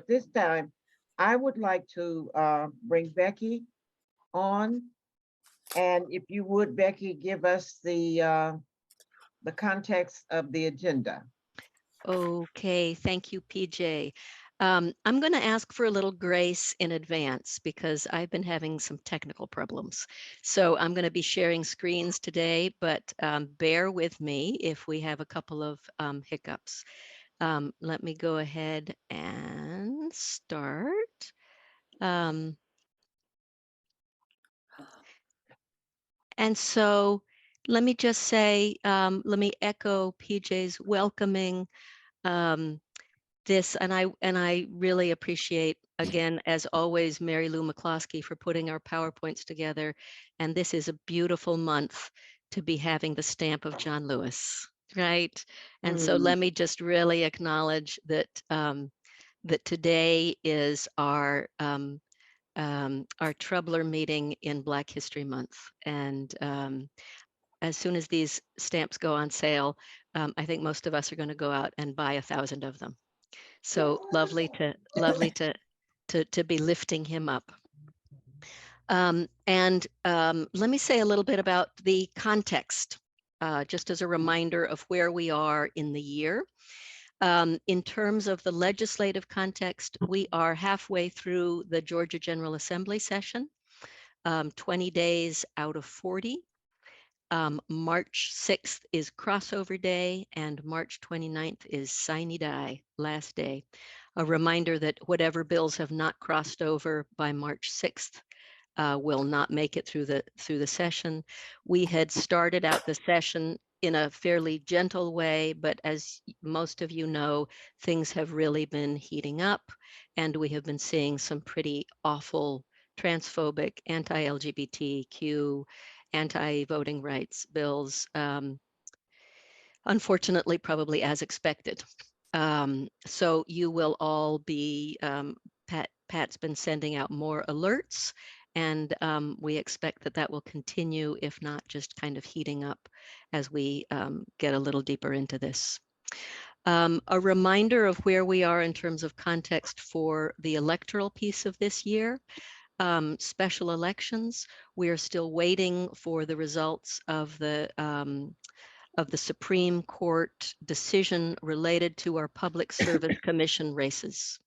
at this time, I would like to bring Becky on. And if you would, Becky, give us the context of the agenda. Okay, thank you, PJ. I'm going to ask for a little grace in advance because I've been having some technical problems. So I'm going to be sharing screens today, but bear with me if we have a couple of hiccups. Let me go ahead and start. And so let me just say, let me echo PJ's welcoming this, and I really appreciate, again, as always, Mary Lou McCloskey for putting our PowerPoints together. And this is a beautiful month to be having the stamp of John Lewis, right? And so let me just really acknowledge that that today is our Troubler meeting in Black History Month. And as soon as these stamps go on sale, I think most of us are going to go out and buy 1,000 of them. So lovely to be lifting him up. Let me say a little bit about the context, just as a reminder of where we are in the year. In terms of the legislative context, we are halfway through the Georgia General Assembly session, 20 days out of 40. March 6th is crossover day and March 29th is sine die, last day. A reminder that whatever bills have not crossed over by March 6th will not make it through the session. We had started out the session in a fairly gentle way, but as most of you know, things have really been heating up, and we have been seeing some pretty awful transphobic, anti-LGBTQ, anti-voting rights bills, unfortunately, probably as expected. So you will all be, Pat's been sending out more alerts, and we expect that that will continue, if not just kind of heating up as we get a little deeper into this. A reminder of where we are in terms of context for the electoral piece of this year. Special elections, we are still waiting for the results of the Supreme Court decision related to our Public Service Commission races.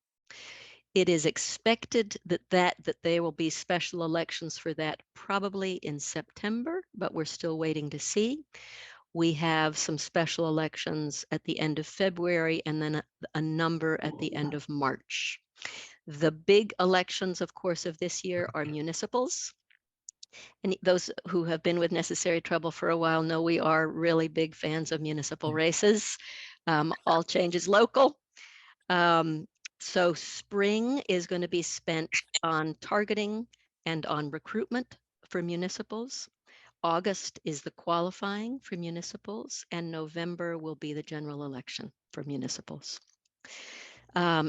It is expected that there will be special elections for that probably in September, but we're still waiting to see. We have some special elections at the end of February and then a number at the end of March. The big elections, of course, of this year are municipals. And those who have been with Necessary Trouble for a while know we are really big fans of municipal races. All change is local. So spring is going to be spent on targeting and on recruitment for municipals. August is the qualifying for municipals, and November will be the general election for municipals.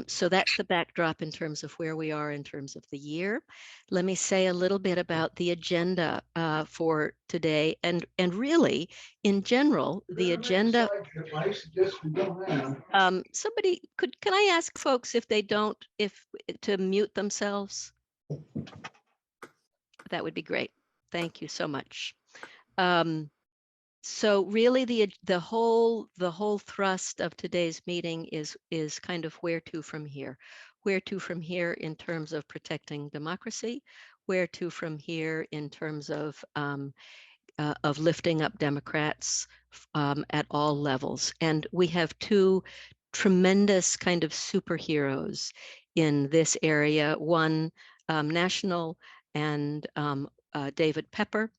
So that's the backdrop in terms of where we are in terms of the year. Let me say a little bit about the agenda for today, and really, in general, the agenda. Somebody can I ask folks if they don't, to mute themselves? That would be great. Thank you so much. So really the whole thrust of today's meeting is kind of where to from here. Where to from here in terms of protecting democracy, where to from here in terms of lifting up Democrats at all levels. And we have two tremendous kind of superheroes in this area, one national and David Pepper,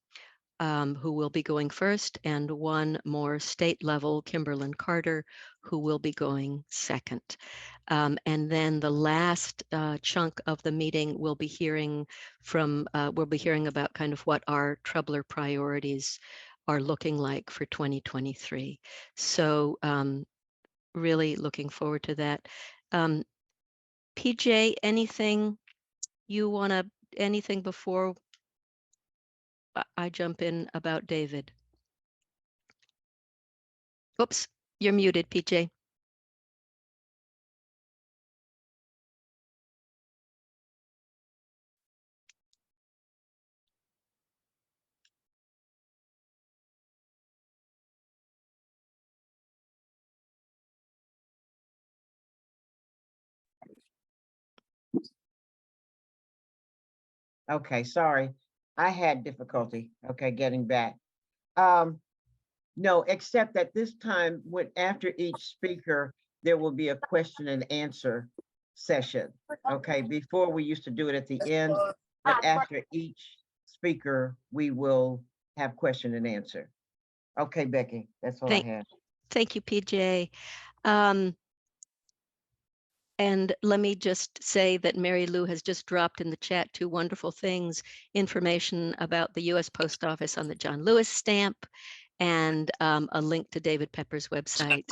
who will be going first, and one more state level, Kimberlyn Carter, who will be going second. And then the last chunk of the meeting we'll be hearing about kind of what our Troubler priorities are looking like for 2023. So really looking forward to that. PJ, anything before I jump in about David? Oops, you're muted, PJ. Okay, sorry. I had difficulty, okay, getting back. Um, no, except that this time, after each speaker, there will be a question and answer session. Okay, before we used to do it at the end, but after each speaker, we will have question and answer. Okay, Becky, that's all I Thank, have. thank you, PJ. Um, And let me just say that Mary Lou has just dropped in the chat two wonderful things, information about the US Post Office on the John Lewis stamp and a link to David Pepper's website.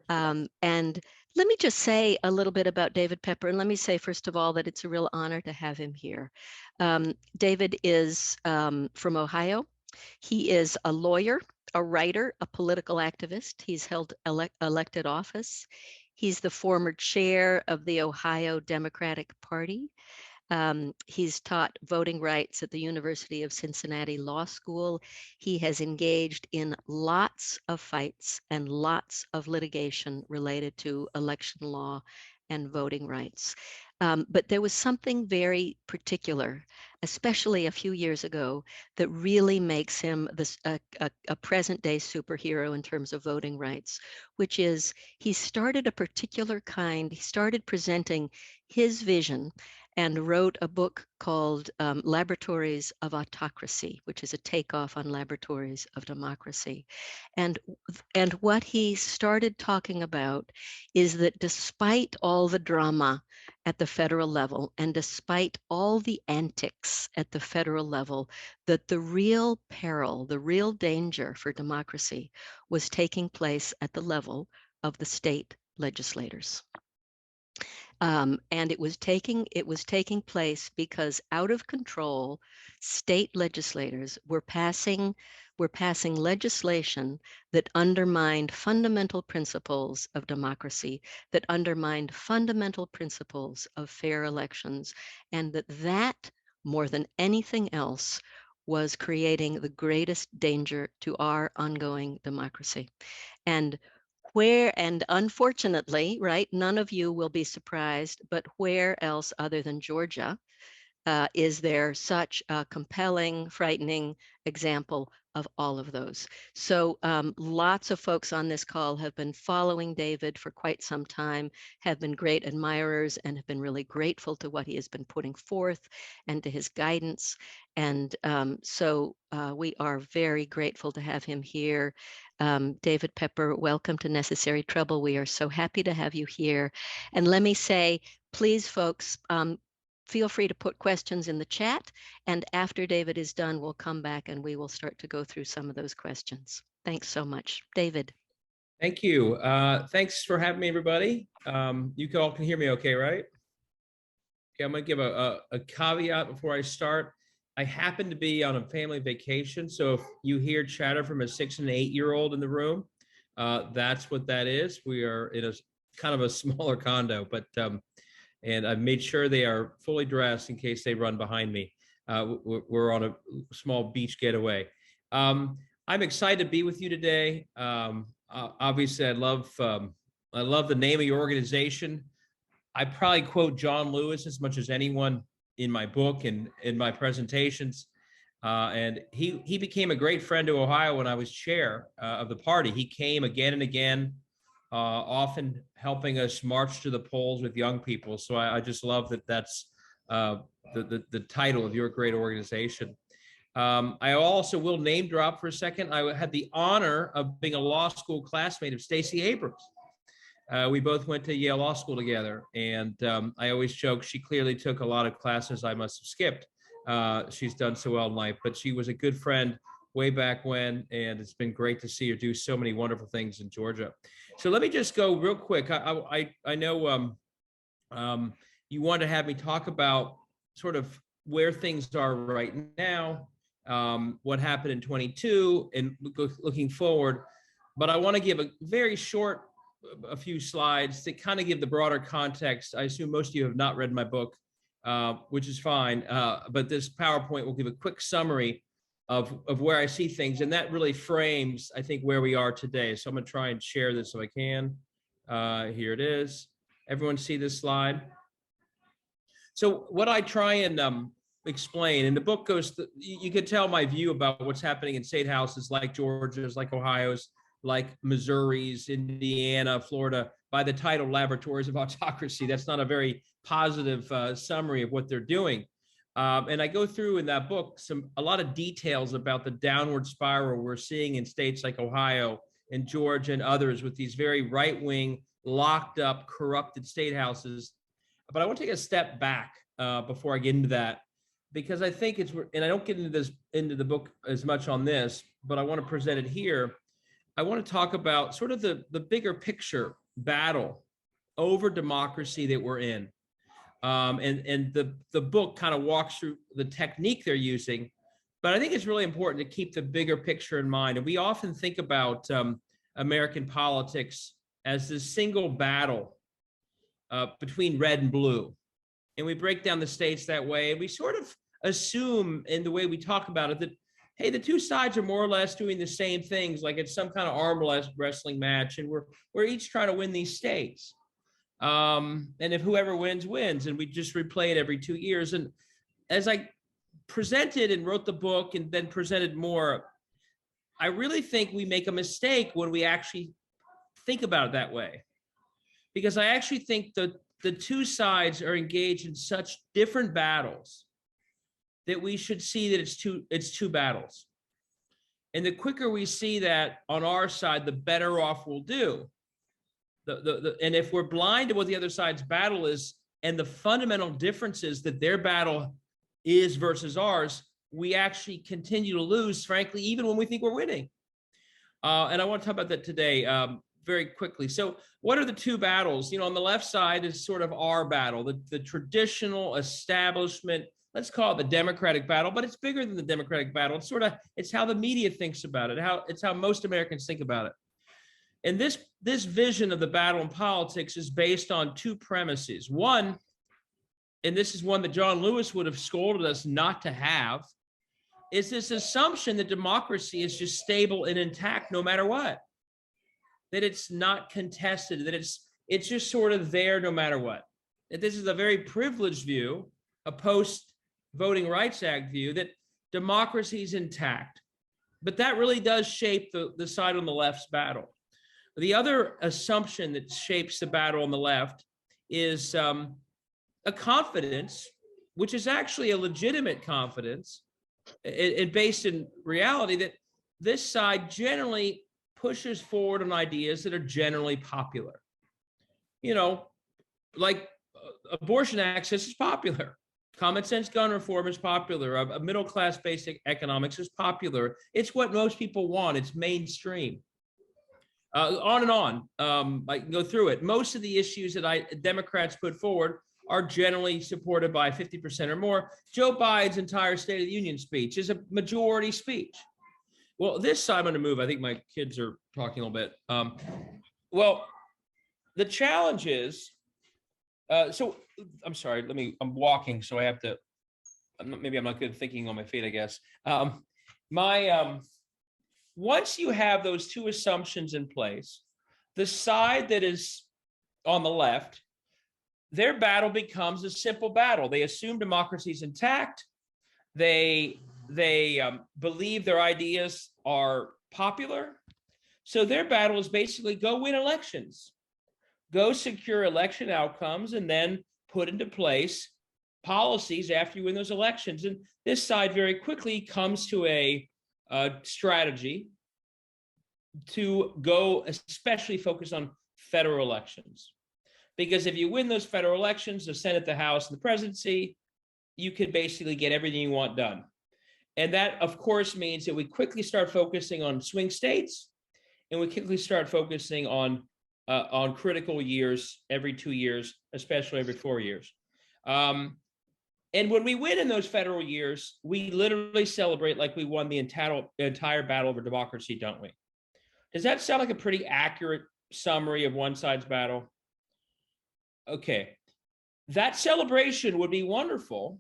And let me just say a little bit about David Pepper. And let me say, first of all, that it's a real honor to have him here. David is from Ohio. He is a lawyer, a writer, a political activist. He's held elected office. He's the former chair of the Ohio Democratic Party. He's taught voting rights at the University of Cincinnati Law School. He has engaged in lots of fights and lots of litigation related to election law and voting rights. But there was something very particular, especially a few years ago, that really makes him a present-day superhero in terms of voting rights, which is he started he started presenting his vision and wrote a book called Laboratories of Autocracy, which is a takeoff on Laboratories of Democracy. And what he started talking about is that despite all the drama at the federal level and despite all the antics at the federal level, that the real peril, the real danger for democracy was taking place at the level of the state legislators. And it was taking place because out of control state legislators were passing legislation that undermined fundamental principles of democracy, that undermined fundamental principles of fair elections, and that more than anything else was creating the greatest danger to our ongoing democracy. And unfortunately, right, none of you will be surprised, but where else other than Georgia is there such a compelling, frightening example of all of those? So lots of folks on this call have been following David for quite some time, have been great admirers, and have been really grateful to what he has been putting forth and to his guidance. And so we are very grateful to have him here. David Pepper, welcome to Necessary Trouble. We are so happy to have you here. And let me say, please, folks, feel free to put questions in the chat, and after David is done, we'll come back and we will start to go through some of those questions. Thanks so much. David. Thank you. Thanks for having me, everybody. You all can hear me okay, right? Okay, I'm gonna give a caveat before I start. I happen to be on a family vacation, so if you hear chatter from a 6 and 8-year-old in the room, that's what that is. We are in a kind of a smaller condo, but and I've made sure they are fully dressed in case they run behind me. We're on a small beach getaway. I'm excited to be with you today. Obviously, I love the name of your organization. I probably quote John Lewis as much as anyone in my book and in my presentations. And he became a great friend to Ohio when I was chair of the party. He came again and again, often helping us march to the polls with young people. So I just love that that's the title of your great organization. I also will name drop for a second. I had the honor of being a law school classmate of Stacey Abrams. We both went to Yale Law School together, and I always joke she clearly took a lot of classes I must have skipped. She's done so well in life, but she was a good friend way back when, and it's been great to see her do so many wonderful things in Georgia. So let me just go real quick. I know you want to have me talk about sort of where things are right now, what happened in 22, and looking forward. But I want to give a very short, a few slides to kind of give the broader context. I assume most of you have not read my book, which is fine. But this PowerPoint will give a quick summary of where I see things. And that really frames, I think, where we are today. So I'm going to try and share this if I can. Here it is. Everyone see this slide? So what I try and explain, and the book goes, you could tell my view about what's happening in state houses like Georgia's, like Ohio's, like Missouri's, Indiana, Florida, by the title Laboratories of Autocracy. That's not a very positive summary of what they're doing. And I go through in that book a lot of details about the downward spiral we're seeing in states like Ohio and Georgia and others with these very right-wing, locked up, corrupted state houses. But I want to take a step back before I get into that, because I think it's, and I don't get into the book as much on this, but I want to present it here. I want to talk about sort of the bigger picture battle over democracy that we're in. And the book kind of walks through the technique they're using, but I think it's really important to keep the bigger picture in mind. And we often think about American politics as this single battle between red and blue. And we break down the states that way. And we sort of assume in the way we talk about it that, hey, the two sides are more or less doing the same things, like it's some kind of arm wrestling match, and we're each trying to win these states. And if whoever wins, wins, and we just replay it every 2 years. And as I presented and wrote the book and then presented more, I really think we make a mistake when we actually think about it that way. Because I actually think that the two sides are engaged in such different battles that we should see that it's two battles. And the quicker we see that on our side, the better off we'll do. And if we're blind to what the other side's battle is and the fundamental differences that their battle is versus ours, we actually continue to lose, frankly, even when we think we're winning. And I want to talk about that today very quickly. So what are the two battles? You know, on the left side is sort of our battle, the traditional establishment, let's call it the Democratic battle, but it's bigger than the Democratic battle. It's how the media thinks about it, it's how most Americans think about it. And this vision of the battle in politics is based on two premises. One, and this is one that John Lewis would have scolded us not to have, is this assumption that democracy is just stable and intact no matter what, that it's not contested, that it's just sort of there no matter what. That this is a very privileged view, a post-Voting Rights Act view, that democracy is intact. But that really does shape the side on the left's battle. The other assumption that shapes the battle on the left is a confidence, which is actually a legitimate confidence, and based in reality, that this side generally pushes forward on ideas that are generally popular. You know, like abortion access is popular. Common sense gun reform is popular. A middle-class basic economics is popular. It's what most people want. It's mainstream. On and on. I can go through it. Most of the issues that Democrats put forward are generally supported by 50% or more. Joe Biden's entire State of the Union speech is a majority speech. Well, this side, I'm going to move. I think my kids are talking a little bit. Well, the challenge is, so I'm sorry, I'm walking, so I have to, maybe I'm not good at thinking on my feet, I guess. Once you have those two assumptions in place, the side that is on the left, their battle becomes a simple battle. They assume democracy is intact. They believe their ideas are popular. So their battle is basically go win elections, go secure election outcomes, and then put into place policies after you win those elections. And this side very quickly comes to a strategy to go especially focus on federal elections. Because if you win those federal elections, the Senate, the House, and the presidency, you can basically get everything you want done. And that, of course, means that we quickly start focusing on swing states, and we quickly start focusing on critical years every 2 years, especially every 4 years. And when we win in those federal years, we literally celebrate like we won the entire battle over democracy, don't we? Does that sound like a pretty accurate summary of one side's battle? Okay. That celebration would be wonderful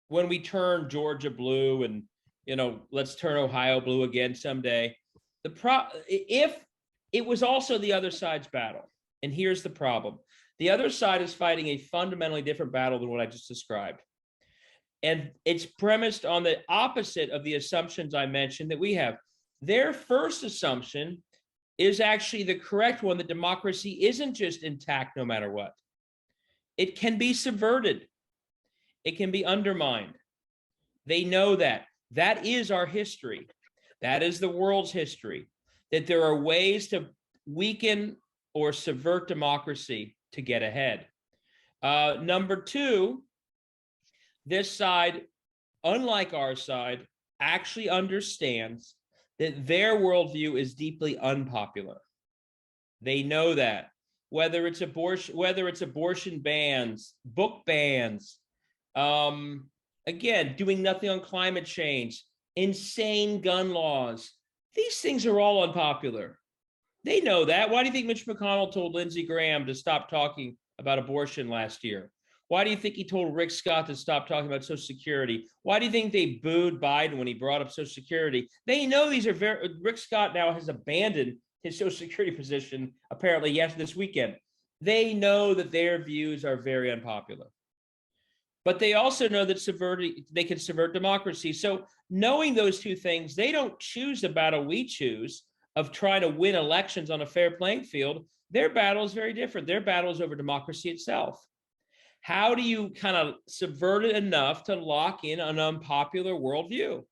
when we turn Georgia blue and, you know, let's turn Ohio blue again someday. If it was also the other side's battle, and here's the problem. The other side is fighting a fundamentally different battle than what I just described. And it's premised on the opposite of the assumptions I mentioned that we have. Their first assumption is actually the correct one, that democracy isn't just intact no matter what. It can be subverted. It can be undermined. They know that. That is our history. That is the world's history, that there are ways to weaken or subvert democracy to get ahead. Number two, this side, unlike our side, actually understands that their worldview is deeply unpopular. They know that. Whether it's abortion bans, book bans, again, doing nothing on climate change, insane gun laws, these things are all unpopular. They know that. Why do you think Mitch McConnell told Lindsey Graham to stop talking about abortion last year? Why do you think he told Rick Scott to stop talking about Social Security? Why do you think they booed Biden when he brought up Social Security? They know these are Rick Scott now has abandoned his Social Security position, apparently, this weekend. They know that their views are very unpopular. But they also know that they can subvert democracy. So knowing those two things, they don't choose the battle we choose of trying to win elections on a fair playing field. Their battle is very different. Their battle is over democracy itself. How do you kind of subvert it enough to lock in an unpopular worldview?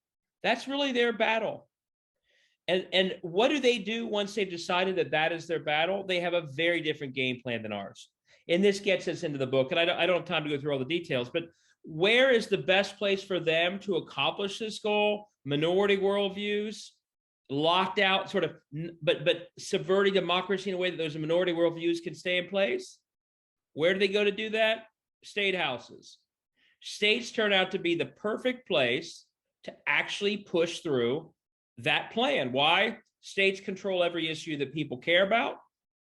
That's really their battle. And what do they do once they've decided that that is their battle? They have a very different game plan than ours. And this gets us into the book. And I don't have time to go through all the details, but where is the best place for them to accomplish this goal? Minority worldviews, locked out, sort of, but subverting democracy in a way that those minority worldviews can stay in place. Where do they go to do that? State houses. States turn out to be the perfect place to actually push through that plan. Why? States control every issue that people care about.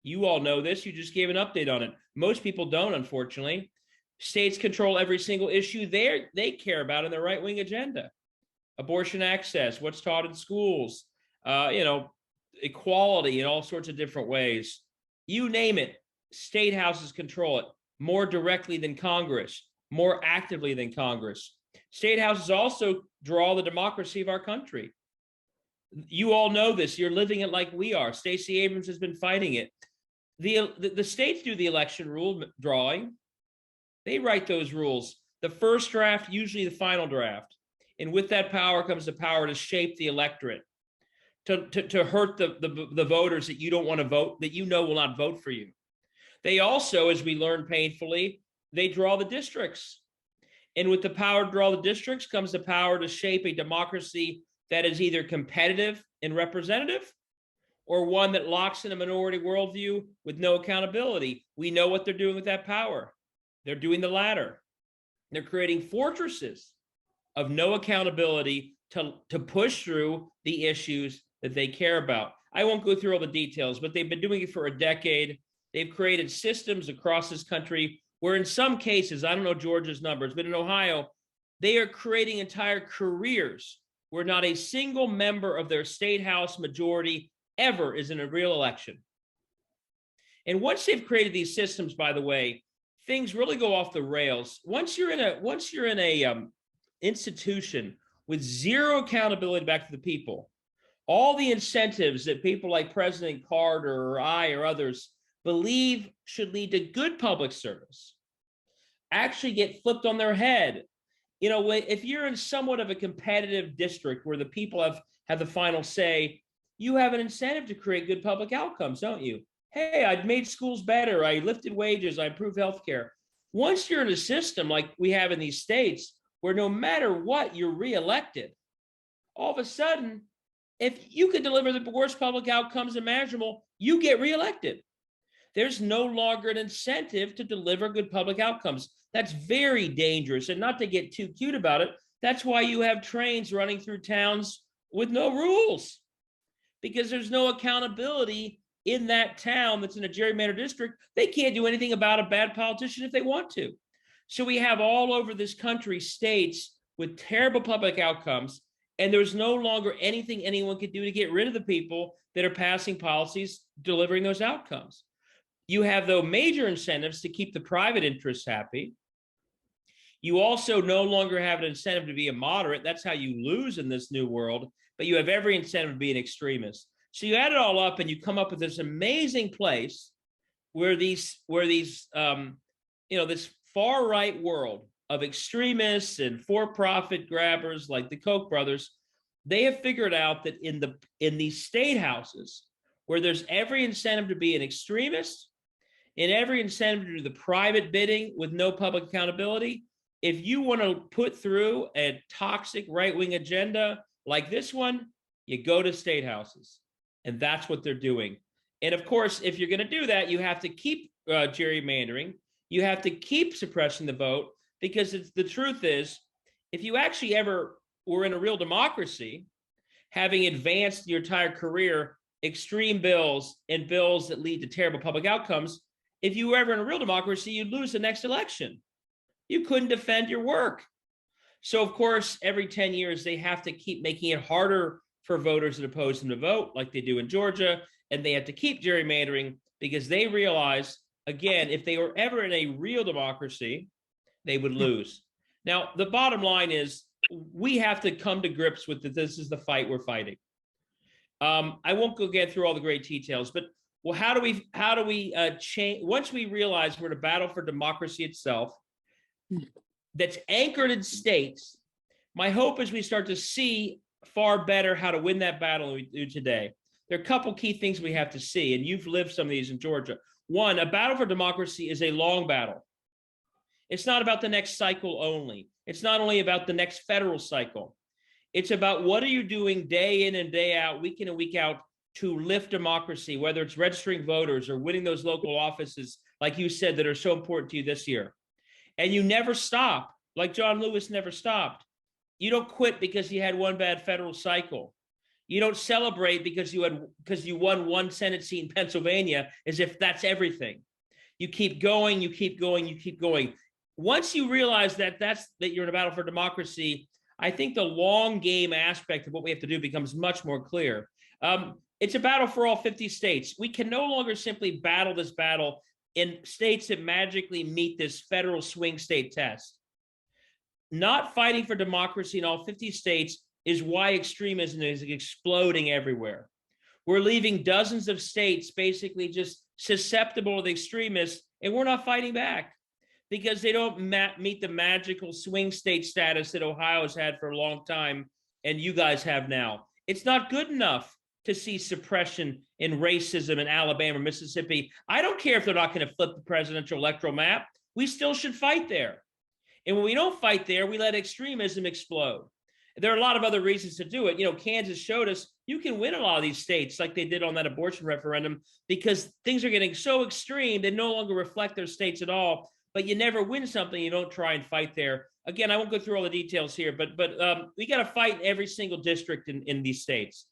You all know this. You just gave an update on it. Most people don't, unfortunately. States control every single issue they care about in their right-wing agenda. Abortion access, what's taught in schools, equality in all sorts of different ways. You name it, state houses control it more directly than Congress, more actively than Congress. State houses also draw the democracy of our country. You all know this. You're living it like we are. Stacey Abrams has been fighting it. The states do the election rule drawing. They write those rules. The first draft, usually the final draft. And with that power comes the power to shape the electorate, to hurt the voters that you don't want to vote, that you know will not vote for you. They also, as we learned painfully, they draw the districts. And with the power to draw the districts comes the power to shape a democracy that is either competitive and representative or one that locks in a minority worldview with no accountability. We know what they're doing with that power. They're doing the latter. They're creating fortresses of no accountability to push through the issues that they care about. I won't go through all the details, but they've been doing it for a decade. They've created systems across this country where in some cases, I don't know Georgia's numbers, but in Ohio, they are creating entire careers where not a single member of their state house majority ever is in a real election. And once they've created these systems, by the way, things really go off the rails. Once you're in a institution with zero accountability back to the people, all the incentives that people like President Carter or I or others believe should lead to good public service actually get flipped on their head. You know, if you're in somewhat of a competitive district where the people have the final say, you have an incentive to create good public outcomes, don't you? Hey, I made schools better. I lifted wages. I improved healthcare. Once you're in a system like we have in these states where no matter what, you're reelected, all of a sudden, if you could deliver the worst public outcomes imaginable, you get reelected. There's no longer an incentive to deliver good public outcomes. That's very dangerous. And not to get too cute about it, that's why you have trains running through towns with no rules, because there's no accountability in that town that's in a gerrymandered district. They can't do anything about a bad politician if they want to. So we have all over this country states with terrible public outcomes, and there's no longer anything anyone can do to get rid of the people that are passing policies delivering those outcomes. You have, though, major incentives to keep the private interests happy. You also no longer have an incentive to be a moderate. That's how you lose in this new world, but you have every incentive to be an extremist. So you add it all up and you come up with this amazing place where this far right world of extremists and for-profit grabbers like the Koch brothers, they have figured out that in these state houses where there's every incentive to be an extremist and every incentive to do the private bidding with no public accountability, if you want to put through a toxic right-wing agenda like this one, you go to state houses. And that's what they're doing. And of course, if you're going to do that, you have to keep gerrymandering. You have to keep suppressing the vote, because the truth is, if you actually ever were in a real democracy, having advanced your entire career extreme bills and bills that lead to terrible public outcomes, if you were ever in a real democracy, you'd lose the next election. You couldn't defend your work. So of course, every 10 years, they have to keep making it harder for voters that oppose them to vote, like they do in Georgia. And they have to keep gerrymandering because they realize, again, if they were ever in a real democracy, they would lose. Now, the bottom line is we have to come to grips with that. This is the fight we're fighting. I won't go get through all the great details, but well, how do we change once we realize we're in a battle for democracy itself that's anchored in states? My hope is we start to see far better how to win that battle than we do today. There are a couple key things we have to see, and you've lived some of these in Georgia. One, a battle for democracy is a long battle. It's not about the next cycle only. It's not only about the next federal cycle. It's about what are you doing day in and day out, week in and week out, to lift democracy, whether it's registering voters or winning those local offices, like you said, that are so important to you this year. And you never stop, like John Lewis never stopped. You don't quit because you had one bad federal cycle. You don't celebrate because you won one Senate seat in Pennsylvania as if that's everything. You keep going, you keep going, you keep going. Once you realize that you're in a battle for democracy, I think the long game aspect of what we have to do becomes much more clear. It's a battle for all 50 states. We can no longer simply battle this battle in states that magically meet this federal swing state test. Not fighting for democracy in all 50 states is why extremism is exploding everywhere. We're leaving dozens of states basically just susceptible to the extremists, and we're not fighting back because they don't meet the magical swing state status that Ohio has had for a long time and you guys have now. It's not good enough to see suppression in racism in Alabama or Mississippi. I don't care if they're not going to flip the presidential electoral map. We still should fight there. And when we don't fight there, we let extremism explode. There are a lot of other reasons to do it. You know, Kansas showed us you can win a lot of these states like they did on that abortion referendum because things are getting so extreme, they no longer reflect their states at all. But you never win something you don't try and fight there. Again, I won't go through all the details here, but we got to fight in every single district in these states.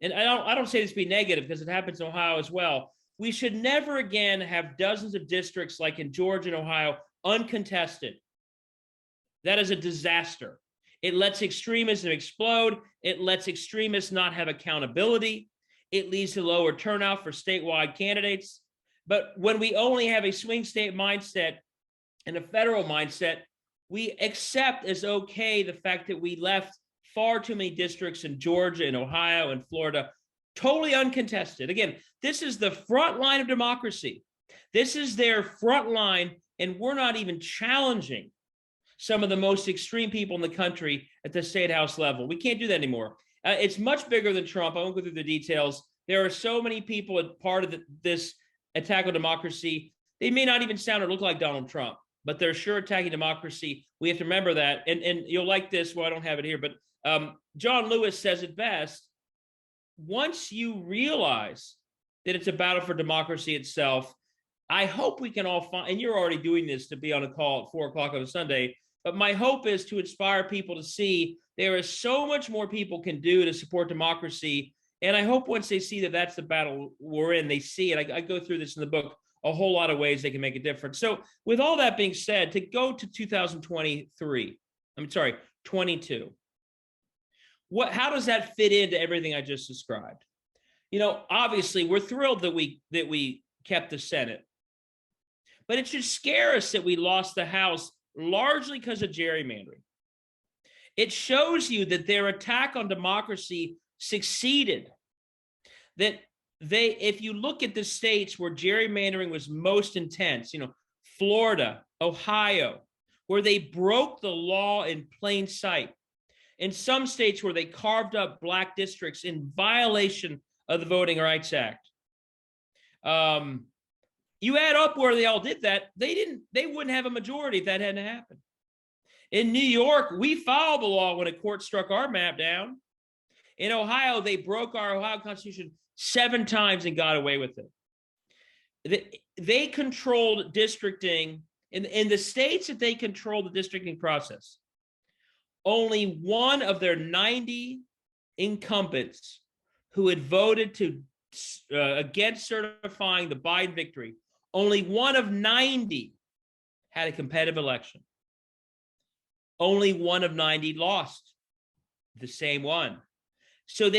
And I don't say this to be negative because it happens in Ohio as well. We should never again have dozens of districts like in Georgia and Ohio uncontested. That is a disaster. It lets extremism explode. It lets extremists not have accountability. It leads to lower turnout for statewide candidates. But when we only have a swing state mindset and a federal mindset, we accept as okay the fact that we left far too many districts in Georgia and Ohio and Florida totally uncontested. Again, this is the front line of democracy. This is their front line, and we're not even challenging some of the most extreme people in the country at the state house level. We can't do that anymore. It's much bigger than Trump. I won't go through the details. There are so many people as part of this attack on democracy. They may not even sound or look like Donald Trump, but they're sure attacking democracy. We have to remember that. And you'll like this. Well, I don't have it here, but John Lewis says it best. Once you realize that it's a battle for democracy itself, I hope we can all find, and you're already doing this to be on a call at 4 o'clock on a Sunday, but my hope is to inspire people to see there is so much more people can do to support democracy. And I hope once they see that that's the battle we're in, they see it. I go through this in the book, a whole lot of ways they can make a difference. So with all that being said, to go to 22. How does that fit into everything I just described? You know, obviously we're thrilled that we kept the Senate, but it should scare us that we lost the House largely because of gerrymandering. It shows you that their attack on democracy succeeded. That if you look at the states where gerrymandering was most intense, Florida, Ohio, where they broke the law in plain sight. In some states where they carved up black districts in violation of the Voting Rights Act. You add up where they all did that, they wouldn't have a majority if that hadn't happened. In New York, we followed the law when a court struck our map down. In Ohio, they broke our Ohio Constitution 7 times and got away with it. They controlled districting in the states that they controlled the districting process. Only one of their 90 incumbents who had voted against certifying the Biden victory, only one of 90 had a competitive election. Only one of 90 lost, the same one. So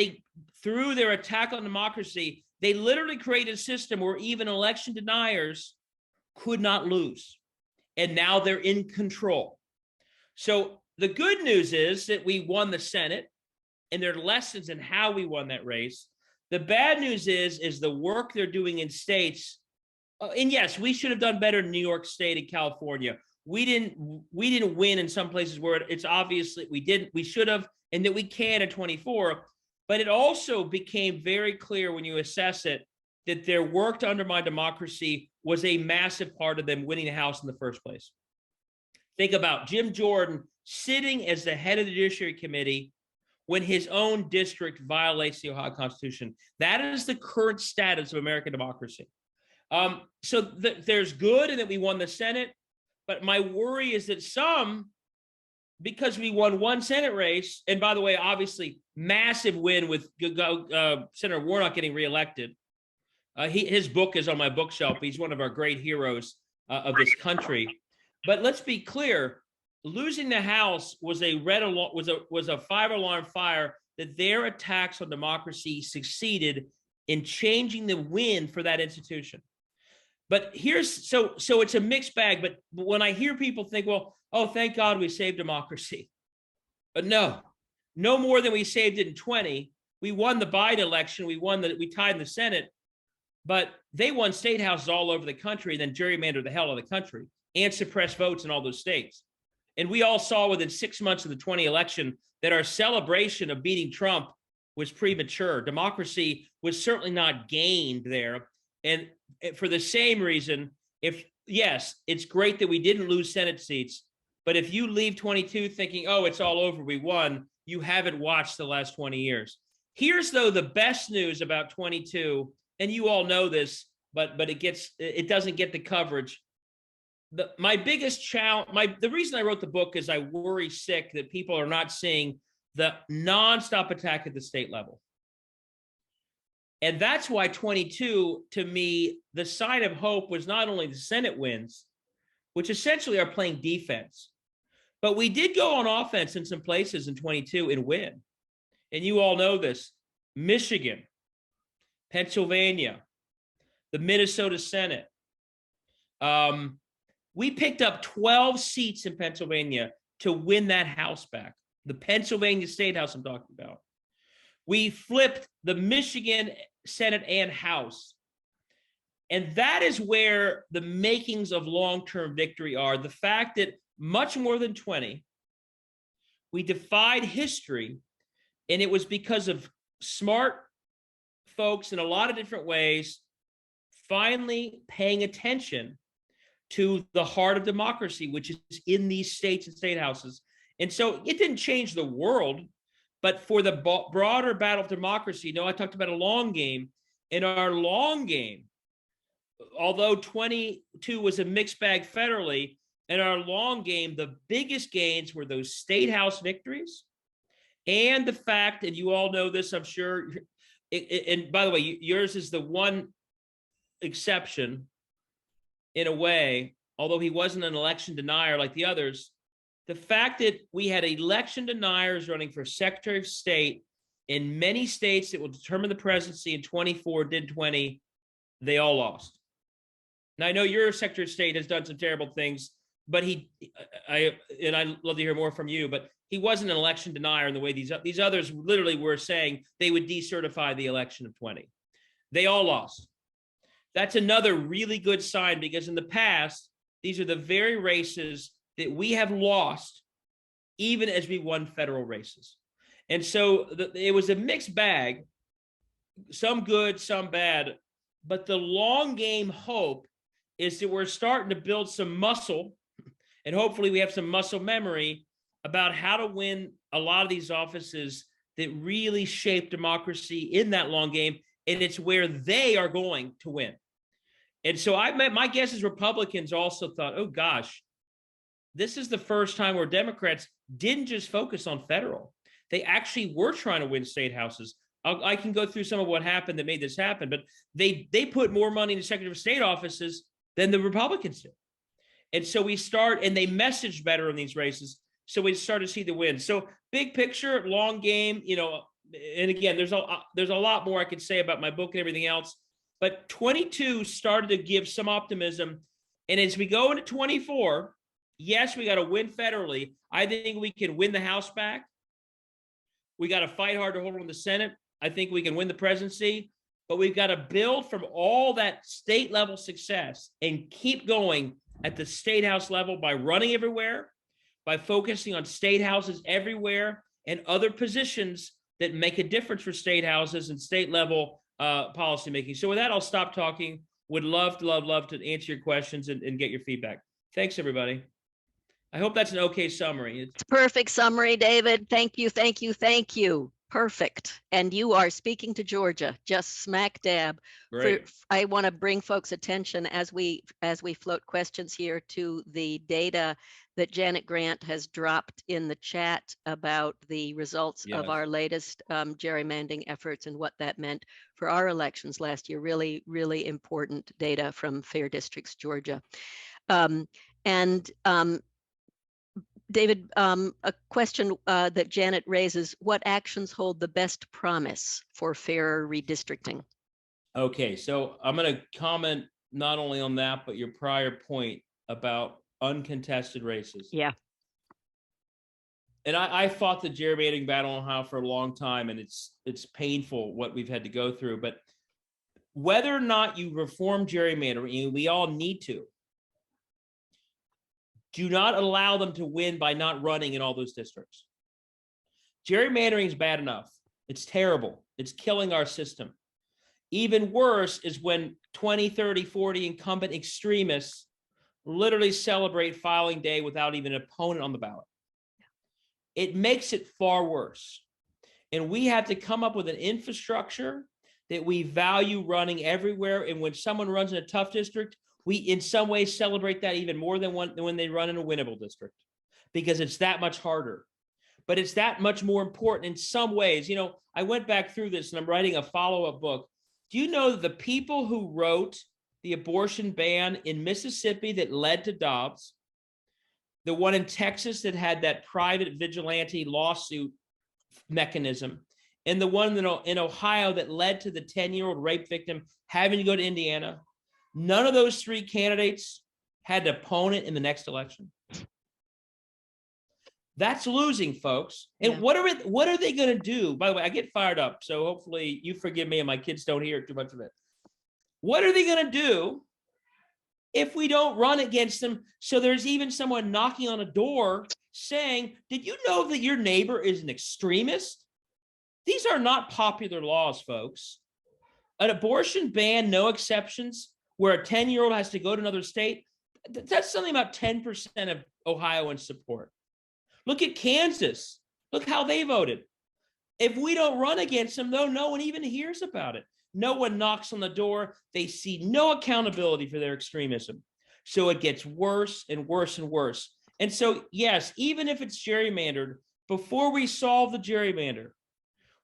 through their attack on democracy, they literally created a system where even election deniers could not lose. And now they're in control. So the good news is that we won the Senate, and there are lessons in how we won that race. The bad news is the work they're doing in states. And yes, we should have done better in New York State and California. We didn't win in some places where it's obviously we should have, and that we can in 24. But it also became very clear when you assess it that their work to undermine democracy was a massive part of them winning the House in the first place. Think about Jim Jordan sitting as the head of the Judiciary Committee when his own district violates the Ohio Constitution. That is the current status of American democracy. So there's good in that we won the Senate, but my worry is that because we won one Senate race, and by the way, obviously massive win with Senator Warnock getting reelected. His book is on my bookshelf. He's one of our great heroes of this country. But let's be clear, losing the House was a 5-alarm fire that their attacks on democracy succeeded in changing the wind for that institution. But so it's a mixed bag. But when I hear people think, well, oh, thank God we saved democracy. But no more than we saved it in 20. We won the Biden election. We tied in the Senate, but they won state houses all over the country and then gerrymandered the hell out of the country and suppressed votes in all those states. And we all saw within 6 months of the 20 election that our celebration of beating Trump was premature. Democracy was certainly not gained there. And for the same reason, yes, it's great that we didn't lose Senate seats, but if you leave 22 thinking, oh, it's all over, we won, you haven't watched the last 20 years. Here's, though, the best news about 22, and you all know this, but it doesn't get the coverage. My biggest challenge, the reason I wrote the book is I worry sick that people are not seeing the nonstop attack at the state level. And that's why 22, to me, the sign of hope was not only the Senate wins, which essentially are playing defense, but we did go on offense in some places in 22 and win. And you all know this: Michigan, Pennsylvania, the Minnesota Senate. We picked up 12 seats in Pennsylvania to win that House back. The Pennsylvania State House I'm talking about. We flipped the Michigan Senate and House. And that is where the makings of long-term victory are. The fact that much more than 20, we defied history, and it was because of smart folks in a lot of different ways finally paying attention to the heart of democracy, which is in these states and state houses. And so it didn't change the world, but for the broader battle of democracy, I talked about a long game. In our long game, although 22 was a mixed bag federally, in our long game, the biggest gains were those state house victories and the fact, and you all know this, I'm sure, and by the way, yours is the one exception in a way, although he wasn't an election denier like the others, the fact that we had election deniers running for Secretary of State in many states that will determine the presidency in 24, did 20, they all lost. Now, I know your Secretary of State has done some terrible things, but I'd love to hear more from you, but he wasn't an election denier in the way these others literally were saying they would decertify the election of 20. They all lost. That's another really good sign, because in the past, these are the very races that we have lost, even as we won federal races. And so it was a mixed bag, some good, some bad, but the long game hope is that we're starting to build some muscle, and hopefully we have some muscle memory about how to win a lot of these offices that really shape democracy in that long game, and it's where they are going to win. And so my guess is Republicans also thought, oh gosh, this is the first time where Democrats didn't just focus on federal. They actually were trying to win state houses. I can go through some of what happened that made this happen, but they put more money into Secretary of State offices than the Republicans did. And so and they messaged better in these races. So we started to see the win. So big picture, long game, and again, there's a lot more I could say about my book and everything else, but 22 started to give some optimism. And as we go into 24, yes, we got to win federally. I think we can win the House back. We got to fight hard to hold on the Senate. I think we can win the presidency, but we've got to build from all that state level success and keep going at the state house level by running everywhere, by focusing on state houses everywhere and other positions that make a difference for state houses and state level policymaking. So with that, I'll stop talking. Would love to answer your questions and get your feedback. Thanks, everybody. I hope that's an okay summary. It's a perfect summary, David. Thank you, thank you, thank you. Perfect. And you are speaking to Georgia, just smack dab. Great. I want to bring folks' attention as we float questions here to the data that Janet Grant has dropped in the chat about the results of our latest gerrymandering efforts and what that meant for our elections last year. Really, really important data from Fair Districts, Georgia. David, a question that Janet raises: what actions hold the best promise for fairer redistricting? Okay, so I'm going to comment not only on that, but your prior point about uncontested races. Yeah. And I fought the gerrymandering battle in Ohio for a long time, and it's painful what we've had to go through. But whether or not you reform gerrymandering, we all need to. Do not allow them to win by not running in all those districts. Gerrymandering is bad enough. It's terrible. It's killing our system. Even worse is when 20, 30, 40 incumbent extremists literally celebrate filing day without even an opponent on the ballot. It makes it far worse. And we have to come up with an infrastructure that we value running everywhere. And when someone runs in a tough district, we in some ways celebrate that even more than when they run in a winnable district, because it's that much harder. But it's that much more important in some ways. I went back through this and I'm writing a follow-up book. Do you know that the people who wrote the abortion ban in Mississippi that led to Dobbs, the one in Texas that had that private vigilante lawsuit mechanism, and the one in Ohio that led to the 10-year-old rape victim having to go to Indiana, none of those three candidates had an opponent in the next election. That's losing, folks. And what are they going to do? By the way, I get fired up, so hopefully you forgive me and my kids don't hear too much of it. What are they going to do if we don't run against them? So there's even someone knocking on a door saying, did you know that your neighbor is an extremist? These are not popular laws, folks. An abortion ban, no exceptions, where a 10-year-old has to go to another state, that's something about 10% of Ohioans support. Look at Kansas. Look how they voted. If we don't run against them, though, no one even hears about it. No one knocks on the door. They see no accountability for their extremism. So it gets worse and worse and worse. And so, yes, even if it's gerrymandered, before we solve the gerrymander,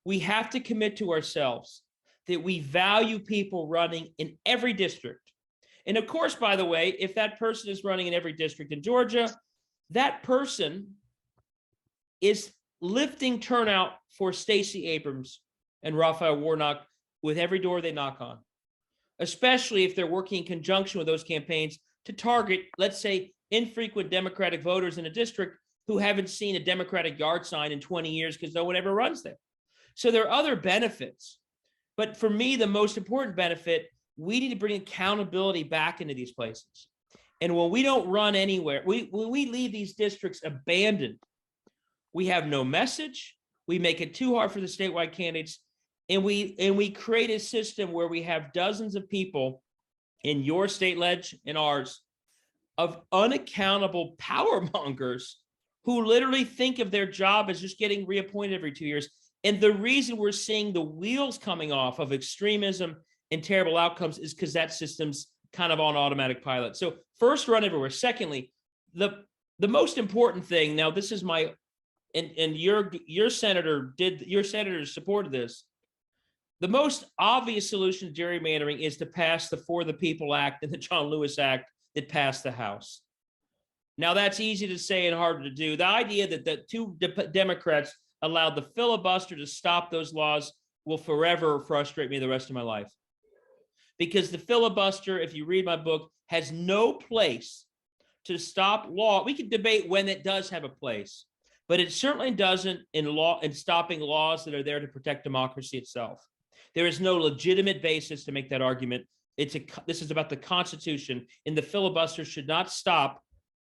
we have to commit to ourselves that we value people running in every district. And of course, by the way, if that person is running in every district in Georgia, that person is lifting turnout for Stacey Abrams and Raphael Warnock with every door they knock on, especially if they're working in conjunction with those campaigns to target, let's say, infrequent Democratic voters in a district who haven't seen a Democratic yard sign in 20 years because no one ever runs there. So there are other benefits. But for me, the most important benefit, we need to bring accountability back into these places. And when we don't run anywhere, when we leave these districts abandoned, we have no message. We make it too hard for the statewide candidates. And we create a system where we have dozens of people in your state ledge and ours of unaccountable power mongers who literally think of their job as just getting reappointed every 2 years. And the reason we're seeing the wheels coming off of extremism and terrible outcomes is because that system's kind of on automatic pilot. So first, run everywhere. Secondly, the most important thing, now this is my, and your senator supported this. The most obvious solution to gerrymandering is to pass the For the People Act and the John Lewis Act that passed the House. Now that's easy to say and harder to do. The idea that the two Democrats allowed the filibuster to stop those laws will forever frustrate me the rest of my life. Because the filibuster, if you read my book, has no place to stop law. We can debate when it does have a place, but it certainly doesn't in stopping laws that are there to protect democracy itself. There is no legitimate basis to make that argument. This is about the Constitution, and the filibuster should not stop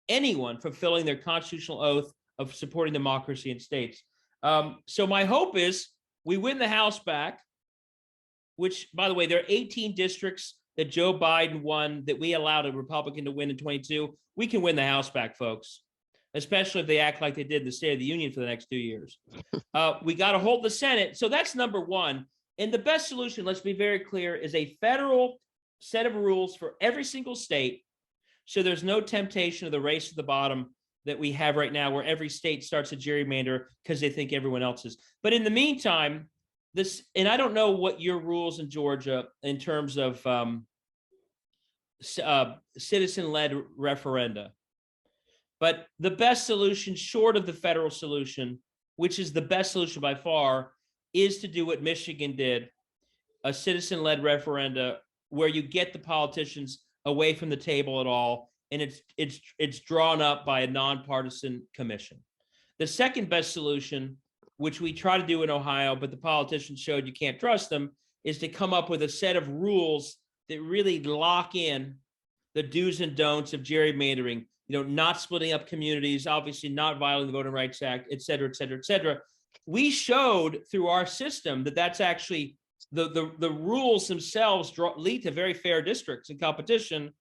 anyone fulfilling their constitutional oath of supporting democracy in states. So my hope is we win the House back, which, by the way, there are 18 districts that Joe Biden won that we allowed a Republican to win in 22. We can win the House back, folks, especially if they act like they did in the State of the Union for the next 2 years. We got to hold the Senate. So that's number one. And the best solution, let's be very clear, is a federal set of rules for every single state. So there's no temptation of the race to the bottom that we have right now, where every state starts a gerrymander because they think everyone else is. But in the meantime, this, and I don't know what your rules in Georgia in terms of citizen-led referenda, but the best solution short of the federal solution, which is the best solution by far, is to do what Michigan did, a citizen-led referenda where you get the politicians away from the table at all, and it's drawn up by a nonpartisan commission. The second best solution, which we try to do in Ohio, but the politicians showed you can't trust them, is to come up with a set of rules that really lock in the do's and don'ts of gerrymandering, not splitting up communities, obviously not violating the Voting Rights Act, et cetera, et cetera, et cetera. We showed through our system that that's actually the rules themselves lead to very fair districts and competition.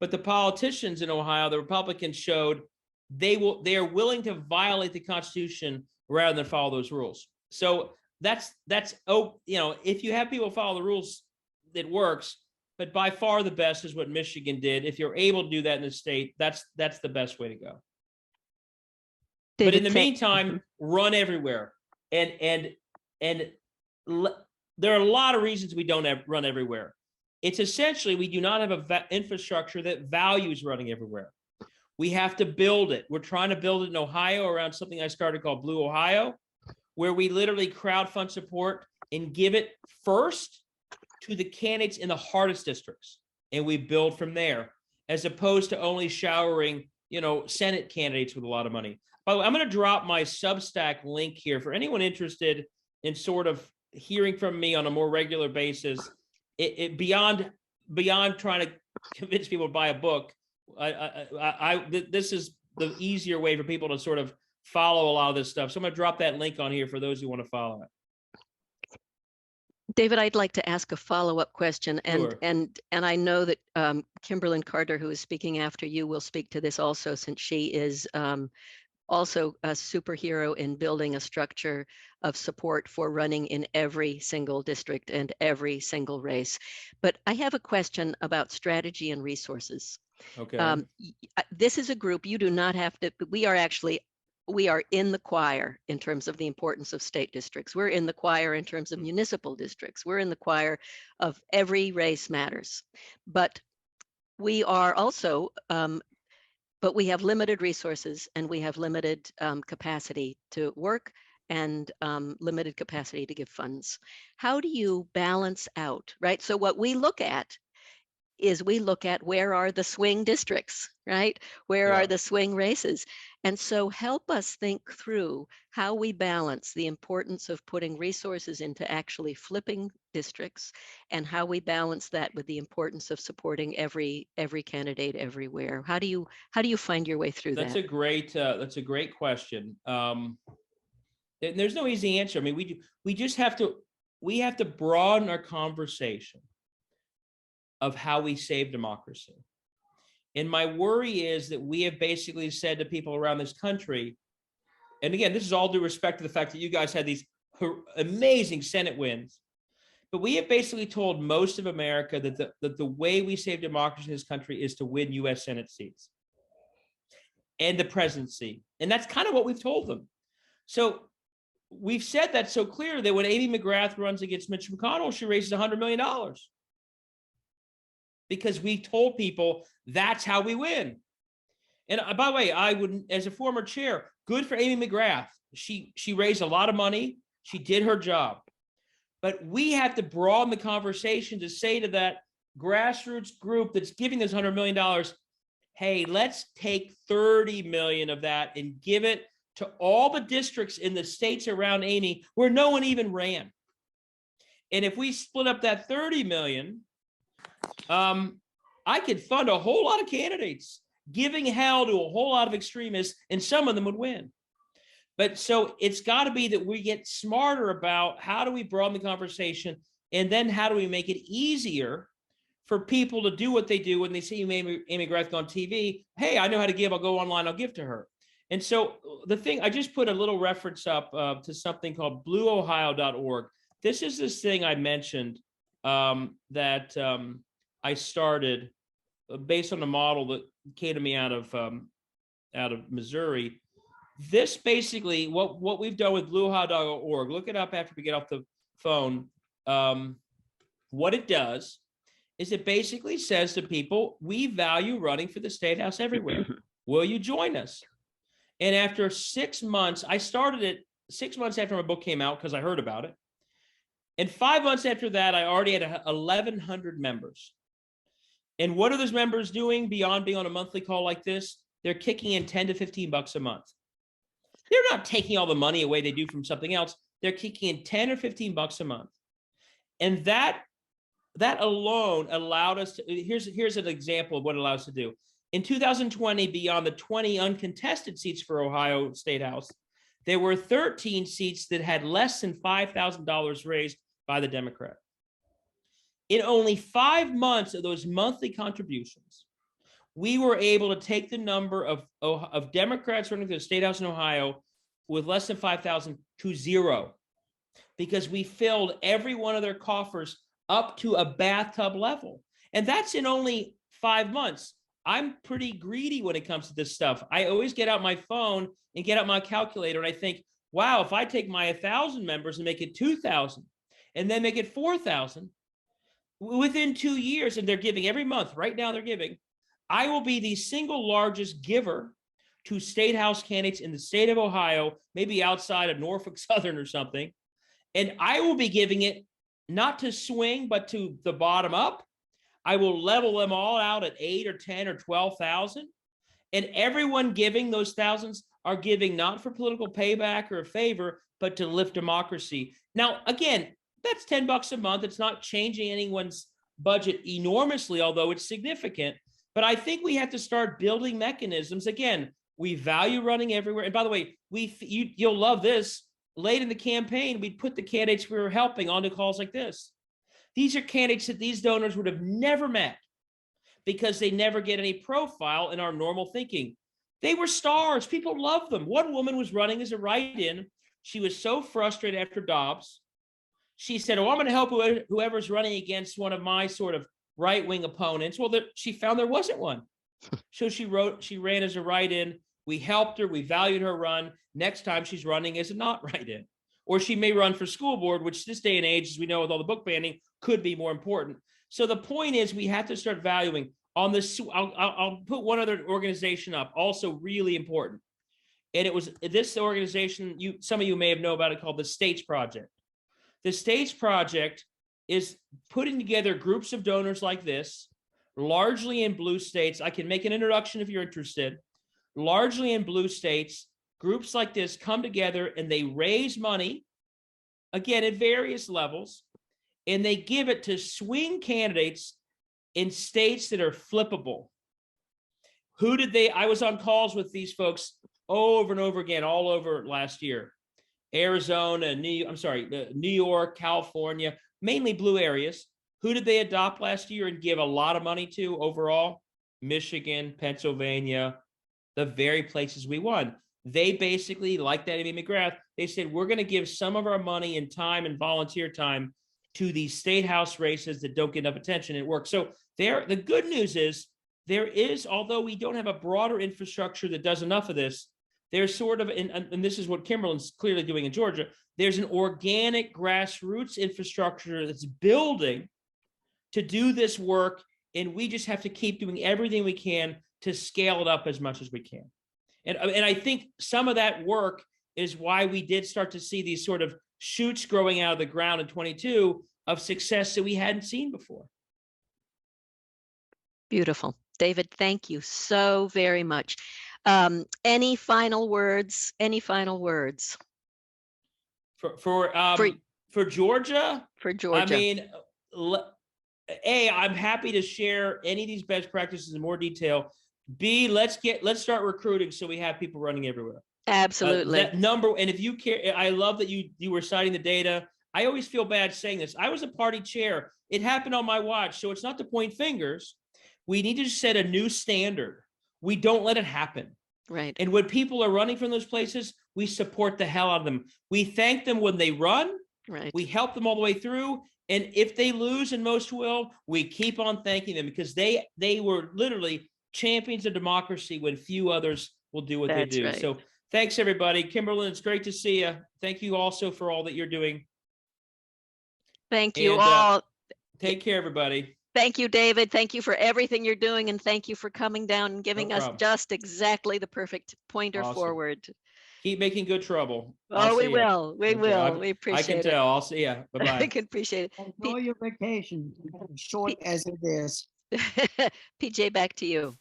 But the politicians in Ohio, the Republicans, showed they are willing to violate the Constitution rather than follow those rules. So that's if you have people follow the rules, it works. But by far the best is what Michigan did. If you're able to do that in the state, that's the best way to go. But in the meantime, run everywhere. And there are a lot of reasons we don't run everywhere. It's essentially we do not have an infrastructure that values running everywhere. We have to build it. We're trying to build it in Ohio around something I started called Blue Ohio, where we literally crowdfund support and give it first to the candidates in the hardest districts. And we build from there, as opposed to only showering, Senate candidates with a lot of money. By the way, I'm going to drop my Substack link here for anyone interested in sort of hearing from me on a more regular basis. Beyond trying to convince people to buy a book, this is the easier way for people to sort of follow a lot of this stuff. So I'm going to drop that link on here for those who want to follow it. David, I'd like to ask a follow-up question, Sure. and I know that Kimberlyn Carter, who is speaking after you, will speak to this also, since she is also a superhero in building a structure of support for running in every single district and every single race. But I have a question about strategy and resources. Okay. This is a group you do not have to, we are in the choir in terms of the importance of state districts. We're in the choir in terms of municipal districts. We're in the choir of every race matters. But we are also, but we have limited resources, and we have limited capacity to work, and limited capacity to give funds. How do you balance out, right? So what we look at is we look at where are the swing districts, right? Where Yeah. are the swing races? And so help us think through how we balance the importance of putting resources into actually flipping districts and how we balance that with the importance of supporting every candidate everywhere. How do you find your way through That's that? that's a great question. There's no easy answer. I mean, we just have to broaden our conversation of how we save democracy. And my worry is that we have basically said to people around this country, and again, this is all due respect to the fact that you guys had these amazing Senate wins, but we have basically told most of America that the way we save democracy in this country is to win US Senate seats and the presidency. And that's kind of what we've told them. So we've said that so clear that when Amy McGrath runs against Mitch McConnell, she raises $100 million. Because we told people that's how we win. And by the way, I would, as a former chair, good for Amy McGrath. She raised a lot of money. She did her job. But we have to broaden the conversation to say to that grassroots group that's giving this $100 million, hey, let's take 30 million of that and give it to all the districts in the states around Amy where no one even ran. And if we split up that 30 million, I could fund a whole lot of candidates, giving hell to a whole lot of extremists, and some of them would win. But so it's got to be that we get smarter about how do we broaden the conversation, and then how do we make it easier for people to do what they do when they see Amy McGrath on TV. Hey, I know how to give. I'll go online. I'll give to her. And so the thing, I just put a little reference up to something called blueohio.org. This is this thing I mentioned that I started based on a model that came to me out of Missouri. This basically, what we've done with blueohio.org, look it up after we get off the phone. What it does is it basically says to people, we value running for the state house everywhere. Will you join us? And after 6 months, I started it 6 months after my book came out because I heard about it. And 5 months after that, I already had 1,100 members. And what are those members doing beyond being on a monthly call like this? They're kicking in 10 to 15 bucks a month. They're not taking all the money away they do from something else. They're kicking in 10 or 15 bucks a month. And that alone allowed us to, here's an example of what it allows us to do. In 2020, beyond the 20 uncontested seats for Ohio State House, there were 13 seats that had less than $5,000 raised by the Democrat. In only 5 months of those monthly contributions, we were able to take the number of Democrats running for the state house in Ohio with less than 5,000 to 0, because we filled every one of their coffers up to a bathtub level. And that's in only 5 months. I'm pretty greedy when it comes to this stuff. I always get out my phone and get out my calculator and I think, wow, if I take my 1,000 members and make it 2,000 and then make it 4,000 within 2 years, and they're giving every month, right now they're giving, I will be the single largest giver to state house candidates in the state of Ohio, maybe outside of Norfolk Southern or something. And I will be giving it not to swing, but to the bottom up. I will level them all out at 8 or 10 or 12,000. And everyone giving those thousands are giving not for political payback or a favor, but to lift democracy. Now, again, that's 10 bucks a month. It's not changing anyone's budget enormously, although it's significant. But I think we have to start building mechanisms. Again, we value running everywhere. And by the way, you'll love this. Late in the campaign, we'd put the candidates we were helping onto calls like this. These are candidates that these donors would have never met because they never get any profile in our normal thinking. They were stars. People loved them. One woman was running as a write-in. She was so frustrated after Dobbs. She said, oh, I'm going to help whoever's running against one of my sort of right-wing opponents. Well, she found there wasn't one. So she ran as a write-in. We helped her. We valued her run. Next time she's running as a not write-in. Or she may run for school board, which this day and age, as we know with all the book banning, could be more important. So the point is we have to start valuing on this. I'll put one other organization up, also really important. And it was this organization, some of you may have known about it, called the States Project. The States Project is putting together groups of donors like this, largely in blue states. I can make an introduction if you're interested. Largely in blue states, groups like this come together and they raise money, again, at various levels, and they give it to swing candidates in states that are flippable. I was on calls with these folks over and over again, all over last year. Arizona, New York, California, mainly blue areas. Who did they adopt last year and give a lot of money to overall? Michigan, Pennsylvania, the very places we won. They basically, like that Amy McGrath, they said, we're going to give some of our money and time and volunteer time to these state house races that don't get enough attention. It works. So the good news is there is, although we don't have a broader infrastructure that does enough of this, there's sort of, and this is what Kimberlyn's clearly doing in Georgia, there's an organic grassroots infrastructure that's building to do this work, and we just have to keep doing everything we can to scale it up as much as we can. And I think some of that work is why we did start to see these sort of shoots growing out of the ground in 22 of success that we hadn't seen before. Beautiful. David, thank you so very much. Any final words? Any final words? For Georgia? For Georgia. I mean, I'm happy to share any of these best practices in more detail. B, let's start recruiting so we have people running everywhere. Absolutely. That number, and if you care, I love that you were citing the data. I always feel bad saying this. I was a party chair. It happened on my watch, so it's not to point fingers. We need to set a new standard. We don't let it happen. Right. And when people are running from those places, we support the hell out of them. We thank them when they run. Right. We help them all the way through. And if they lose, and most will, we keep on thanking them because they were literally champions of democracy when few others will do what they do. Right. So thanks, everybody. Kimberlyn, it's great to see you. Thank you also for all that you're doing. Thank you And, all. Take care, everybody. Thank you, David. Thank you for everything you're doing. And thank you for coming down and giving us just exactly the perfect pointer forward. Keep making good trouble. Oh, we will. We will. We appreciate it. I can tell. I'll see ya. Bye-bye. I can appreciate it. Enjoy your vacation, short as it is. PJ, back to you.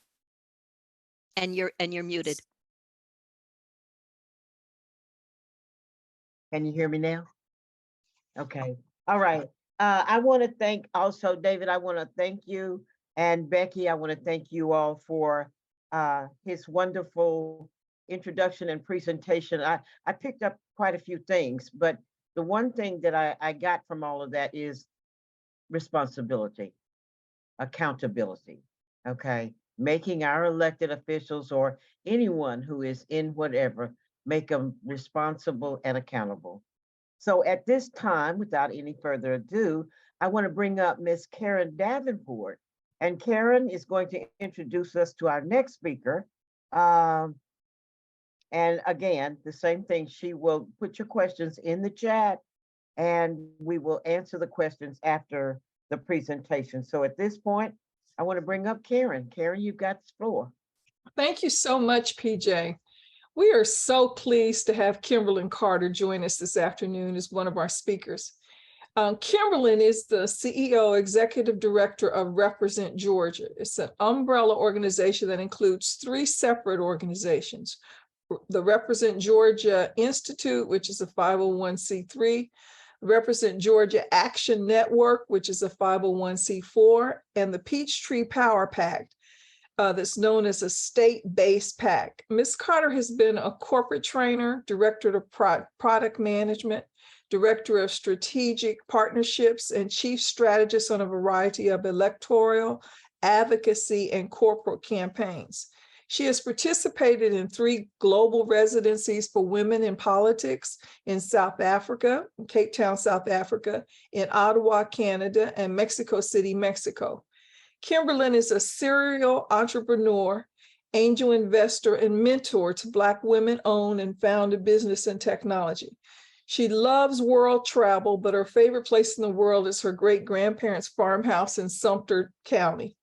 And you're muted. Can you hear me now? Okay. All right. I want to thank also, David, I want to thank you, and Becky, I want to thank you all for his wonderful introduction and presentation. I picked up quite a few things, but the one thing that I got from all of that is responsibility, accountability, okay? Making our elected officials or anyone who is in whatever, make them responsible and accountable. So at this time, without any further ado, I want to bring up Miss Karen Davenport. And Karen is going to introduce us to our next speaker. And again, the same thing, she will put your questions in the chat and we will answer the questions after the presentation. So at this point, I want to bring up Karen. Karen, you've got the floor. Thank you so much, PJ. We are so pleased to have Kimberlyn Carter join us this afternoon as one of our speakers. Kimberlyn is the CEO, Executive Director of Represent Georgia. It's an umbrella organization that includes 3 separate organizations. The Represent Georgia Institute, which is a 501c3, Represent Georgia Action Network, which is a 501c4, and the Peachtree Power Pact, that's known as a state-based PAC. Ms. Carter has been a corporate trainer, director of product management, director of strategic partnerships, and chief strategist on a variety of electoral, advocacy, and corporate campaigns. She has participated in 3 global residencies for women in politics in South Africa, Cape Town, South Africa, in Ottawa, Canada, and Mexico City, Mexico. Kimberlyn is a serial entrepreneur, angel investor, and mentor to Black women-owned and founded business and technology. She loves world travel, but her favorite place in the world is her great-grandparents' farmhouse in Sumter County,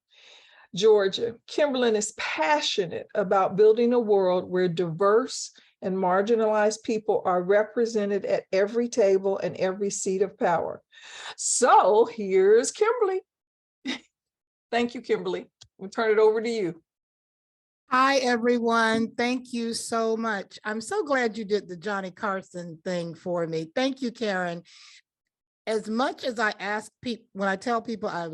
Georgia. Kimberlyn is passionate about building a world where diverse and marginalized people are represented at every table and every seat of power. So here's Kimberly. Thank you, Kimberly. We'll turn it over to you. Hi, everyone. Thank you so much. I'm so glad you did the Johnny Carson thing for me. Thank you, Karen. As much as I ask people, when I tell people I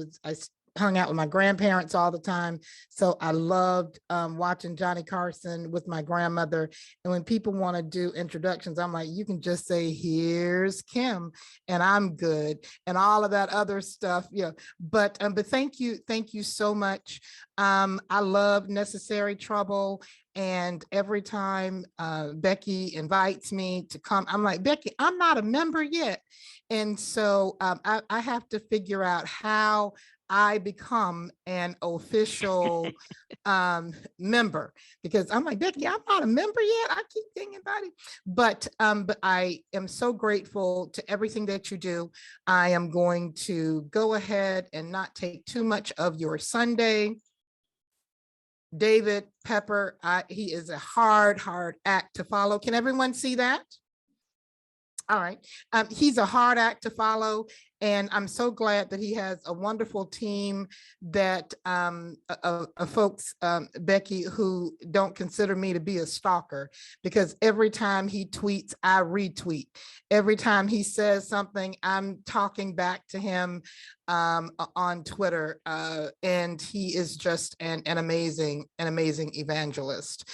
hung out with my grandparents all the time. So I loved watching Johnny Carson with my grandmother. And when people want to do introductions, I'm like, you can just say, here's Kim, and I'm good, and all of that other stuff. Yeah. But thank you so much. I love Necessary Trouble. And every time Becky invites me to come, I'm like, Becky, I'm not a member yet. And so I have to figure out how I become an official member, because I'm like, Becky, I'm not a member yet. I keep getting invited. But I am so grateful to everything that you do. I am going to go ahead and not take too much of your Sunday. David Pepper, he is a hard act to follow. Can everyone see that? All right. He's a hard act to follow, and I'm so glad that he has a wonderful team that folks, Becky, who don't consider me to be a stalker, because every time he tweets, I retweet. Every time he says something, I'm talking back to him on Twitter, and he is just an amazing evangelist.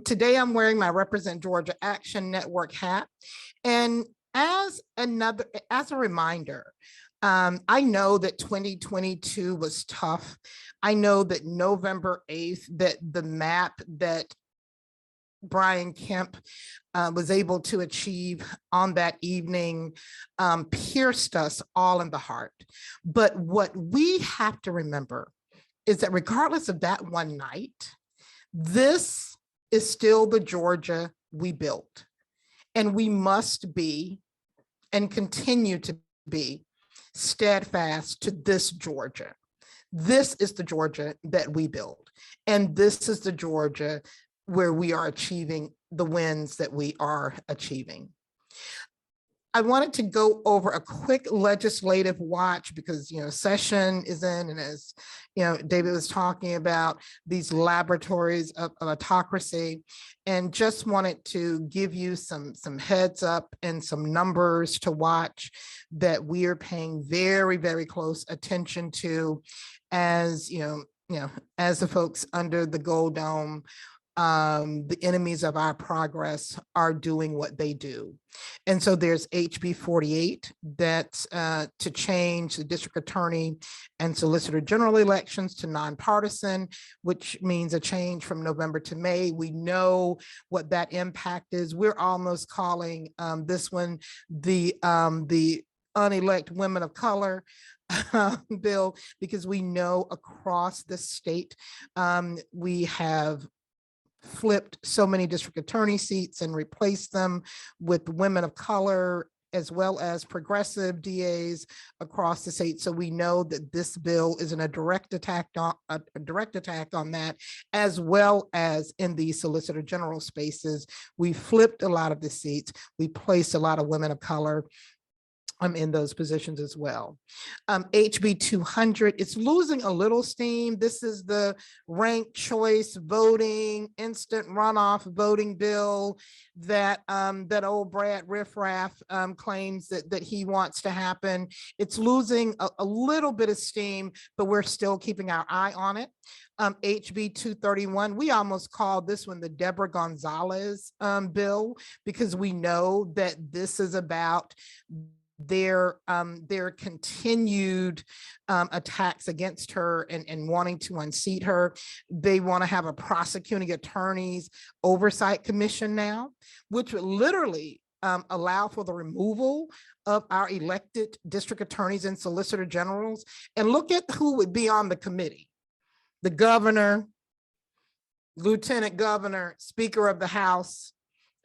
Today, I'm wearing my Represent Georgia Action Network hat. And as a reminder, I know that 2022 was tough. I know that November 8th, that the map that Brian Kemp was able to achieve on that evening pierced us all in the heart. But what we have to remember is that regardless of that one night, this is still the Georgia we built. And we must be and continue to be steadfast to this Georgia. This is the Georgia that we built. And this is the Georgia where we are achieving the wins that we are achieving. I wanted to go over a quick legislative watch because, session is in, and as, David was talking about these laboratories of autocracy, and just wanted to give you some heads up and some numbers to watch that we are paying very, very close attention to as, as the folks under the Gold Dome, the enemies of our progress are doing what they do. And so there's HB 48 that's to change the district attorney and solicitor general elections to nonpartisan, which means a change from November to May. We know what that impact is. We're almost calling this one the Unelect Women of Color bill, because we know across the state we have flipped so many district attorney seats and replaced them with women of color, as well as progressive DAs across the state. So we know that this bill is a direct attack on that, as well as in the solicitor general spaces. We flipped a lot of the seats. We placed a lot of women of color in those positions as well. HB 200, it's losing a little steam. This is the ranked choice voting, instant runoff voting bill that that old Brad Riffraff claims that he wants to happen. It's losing a little bit of steam, but we're still keeping our eye on it. HB 231, we almost called this one the Deborah Gonzalez bill, because we know that this is about their continued attacks against her and wanting to unseat her. They want to have a prosecuting attorneys oversight commission now, which would literally allow for the removal of our elected district attorneys and solicitor generals. And look at who would be on the committee: the governor, lieutenant governor, speaker of the House,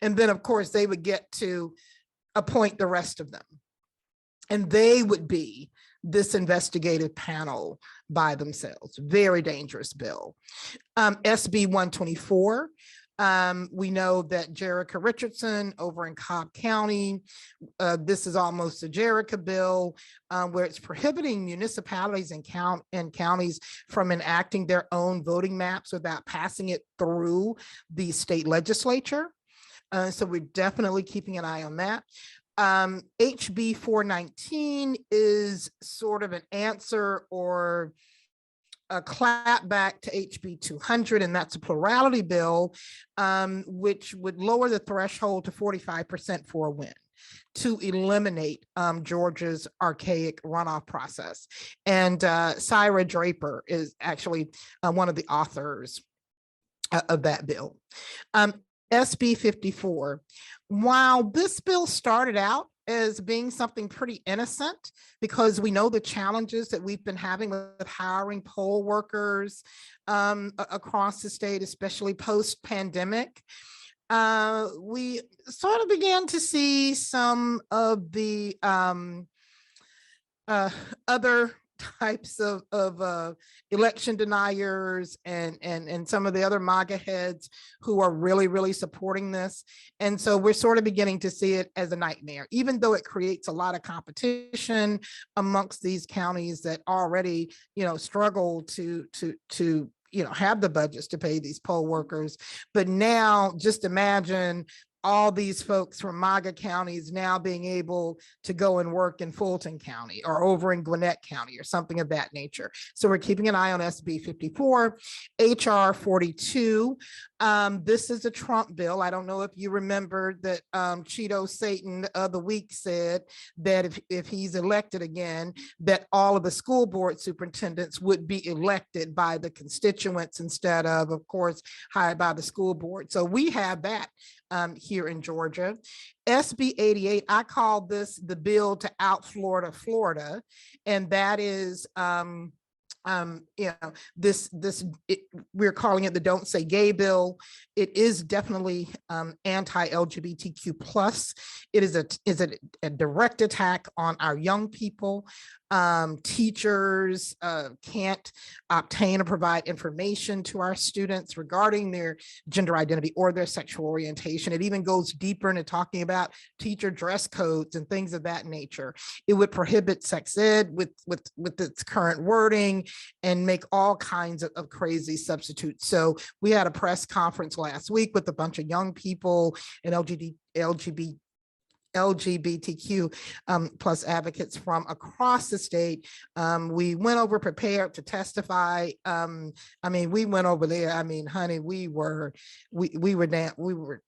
and then of course they would get to appoint the rest of them. And they would be this investigative panel by themselves. Very dangerous bill. SB 124, We know that Jerica Richardson over in Cobb County, this is almost a Jerica bill where it's prohibiting municipalities and counties from enacting their own voting maps without passing it through the state legislature. So we're definitely keeping an eye on that. HB 419 is sort of an answer or a clap back to HB 200, and that's a plurality bill, which would lower the threshold to 45% for a win to eliminate Georgia's archaic runoff process. And Syra Draper is actually one of the authors of that bill. SB 54, while this bill started out as being something pretty innocent, because we know the challenges that we've been having with hiring poll workers across the state, especially post-pandemic, we sort of began to see some of the other types of election deniers and some of the other MAGA heads who are really supporting this. And so we're sort of beginning to see it as a nightmare, even though it creates a lot of competition amongst these counties that already, struggle to have the budgets to pay these poll workers. But now just imagine all these folks from MAGA counties now being able to go and work in Fulton County or over in Gwinnett County or something of that nature. So we're keeping an eye on SB 54. HR 42. This is a Trump bill. I don't know if you remember that Cheeto Satan the other week said that if he's elected again, that all of the school board superintendents would be elected by the constituents instead of course, hired by the school board. So we have that here in Georgia. SB 88, I call this the bill to out Florida, and that is we're calling it the Don't Say Gay bill. It is definitely anti-LGBTQ plus. It is a direct attack on our young people. Teachers can't obtain or provide information to our students regarding their gender identity or their sexual orientation. It even goes deeper into talking about teacher dress codes and things of that nature. It would prohibit sex ed with its current wording and make all kinds of crazy substitutes. So we had a press conference last week with a bunch of young people and LGBTQ plus advocates from across the state. We went over prepared to testify. We went over there. Honey, we were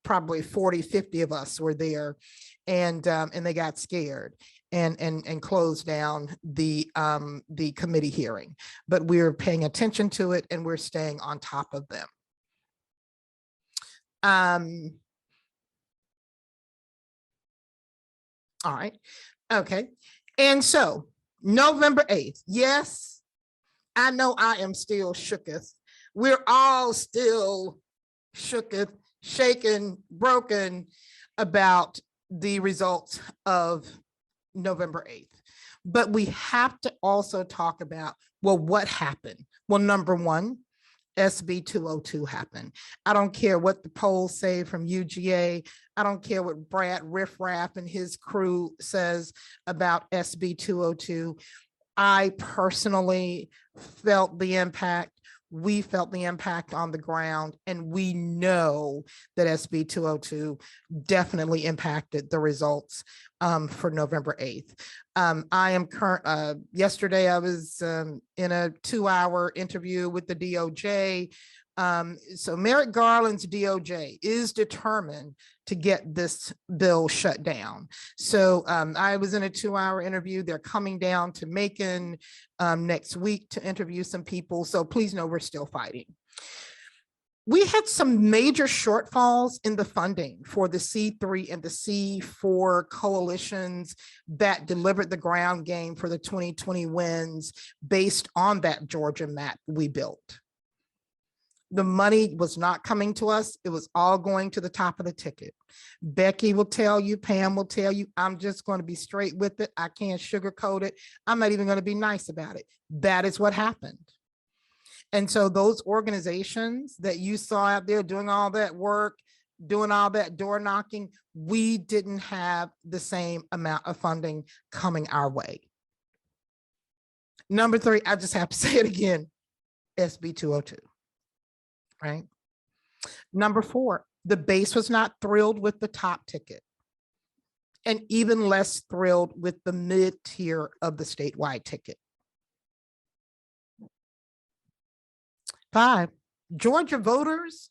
probably 40, 50 of us were there, and they got scared and closed down the committee hearing. But we're paying attention to it and we're staying on top of them. All right. Okay. And so November 8th. Yes, I know I am still shooketh. We're all still shooketh, shaken, broken about the results of November 8th. But we have to also talk about, well, what happened? Well, number one, SB 202 happened. I don't care what the polls say from UGA. I don't care what Brad Riffraff and his crew says about SB 202. I personally felt the impact. We felt the impact on the ground, and we know that SB 202 definitely impacted the results for November 8th. Yesterday I was in a 2-hour interview with the DOJ. So Merrick Garland's DOJ is determined to get this bill shut down. So I was in a 2-hour interview. They're coming down to Macon next week to interview some people. So please know we're still fighting. We had some major shortfalls in the funding for the C3 and the C4 coalitions that delivered the ground game for the 2020 wins based on that Georgia map we built. The money was not coming to us. It was all going to the top of the ticket. Becky will tell you, Pam will tell you, I'm just going to be straight with it. I can't sugarcoat it. I'm not even going to be nice about it. That is what happened. And so those organizations that you saw out there doing all that work, doing all that door knocking, we didn't have the same amount of funding coming our way. Number three, I just have to say it again, SB 202, right? Number four, the base was not thrilled with the top ticket and even less thrilled with the mid tier of the statewide ticket. 5, Georgia voters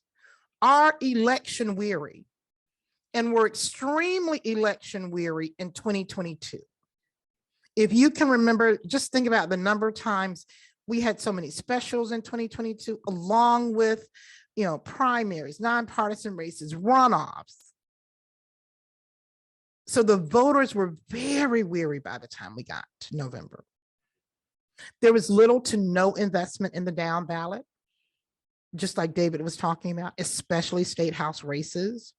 are election weary and were extremely election weary in 2022. If you can remember, just think about the number of times we had so many specials in 2022, along with, you know, primaries, nonpartisan races, runoffs. So the voters were very weary by the time we got to November. There was little to no investment in the down ballot, just like David was talking about, especially state house races.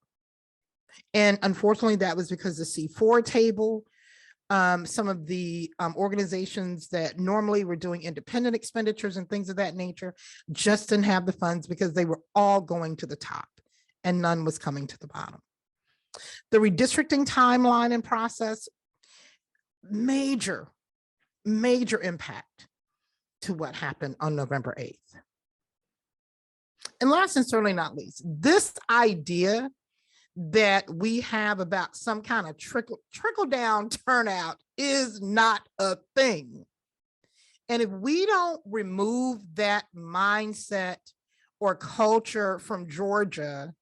And unfortunately, that was because the C4 table, some of the organizations that normally were doing independent expenditures and things of that nature just didn't have the funds because they were all going to the top and none was coming to the bottom. The redistricting timeline and process, major impact to what happened on November 8th. And last and certainly not least, this idea that we have about some kind of trickle down turnout is not a thing. And if we don't remove that mindset or culture from Georgia,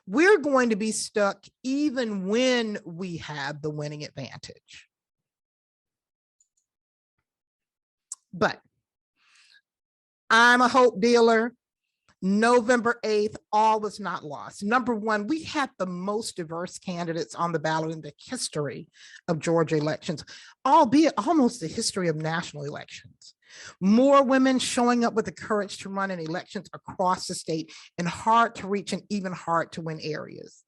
we're going to be stuck even when we have the winning advantage. But I'm a hope dealer. November 8th, all was not lost. Number one, we had the most diverse candidates on the ballot in the history of Georgia elections, albeit almost the history of national elections. More women showing up with the courage to run in elections across the state in hard to reach and even hard to win areas.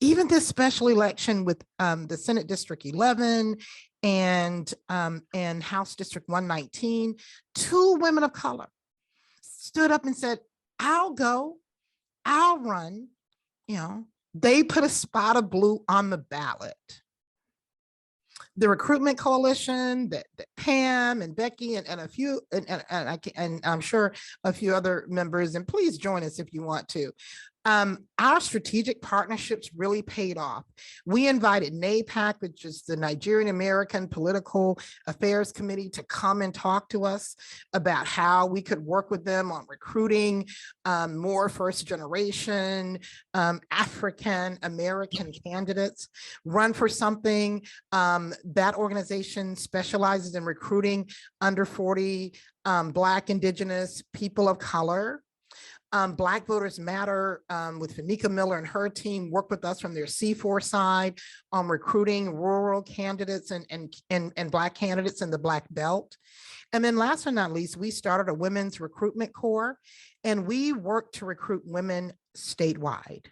Even this special election with the Senate District 11 and House District 119, 2 women of color stood up and said, I'll go, I'll run. You know, they put a spot of blue on the ballot. The recruitment coalition that Pam and Becky and a few, and I'm sure a few other members, and please join us if you want to. Our strategic partnerships really paid off. We invited NAPAC, which is the Nigerian American Political Affairs Committee, to come and talk to us about how we could work with them on recruiting more first generation African American candidates. Run for Something, that organization specializes in recruiting under 40 Black, Indigenous, people of color. Black Voters Matter with Fanika Miller and her team work with us from their C4 side on recruiting rural candidates and Black candidates in the Black Belt. And then last but not least, we started a women's recruitment corps and we work to recruit women statewide.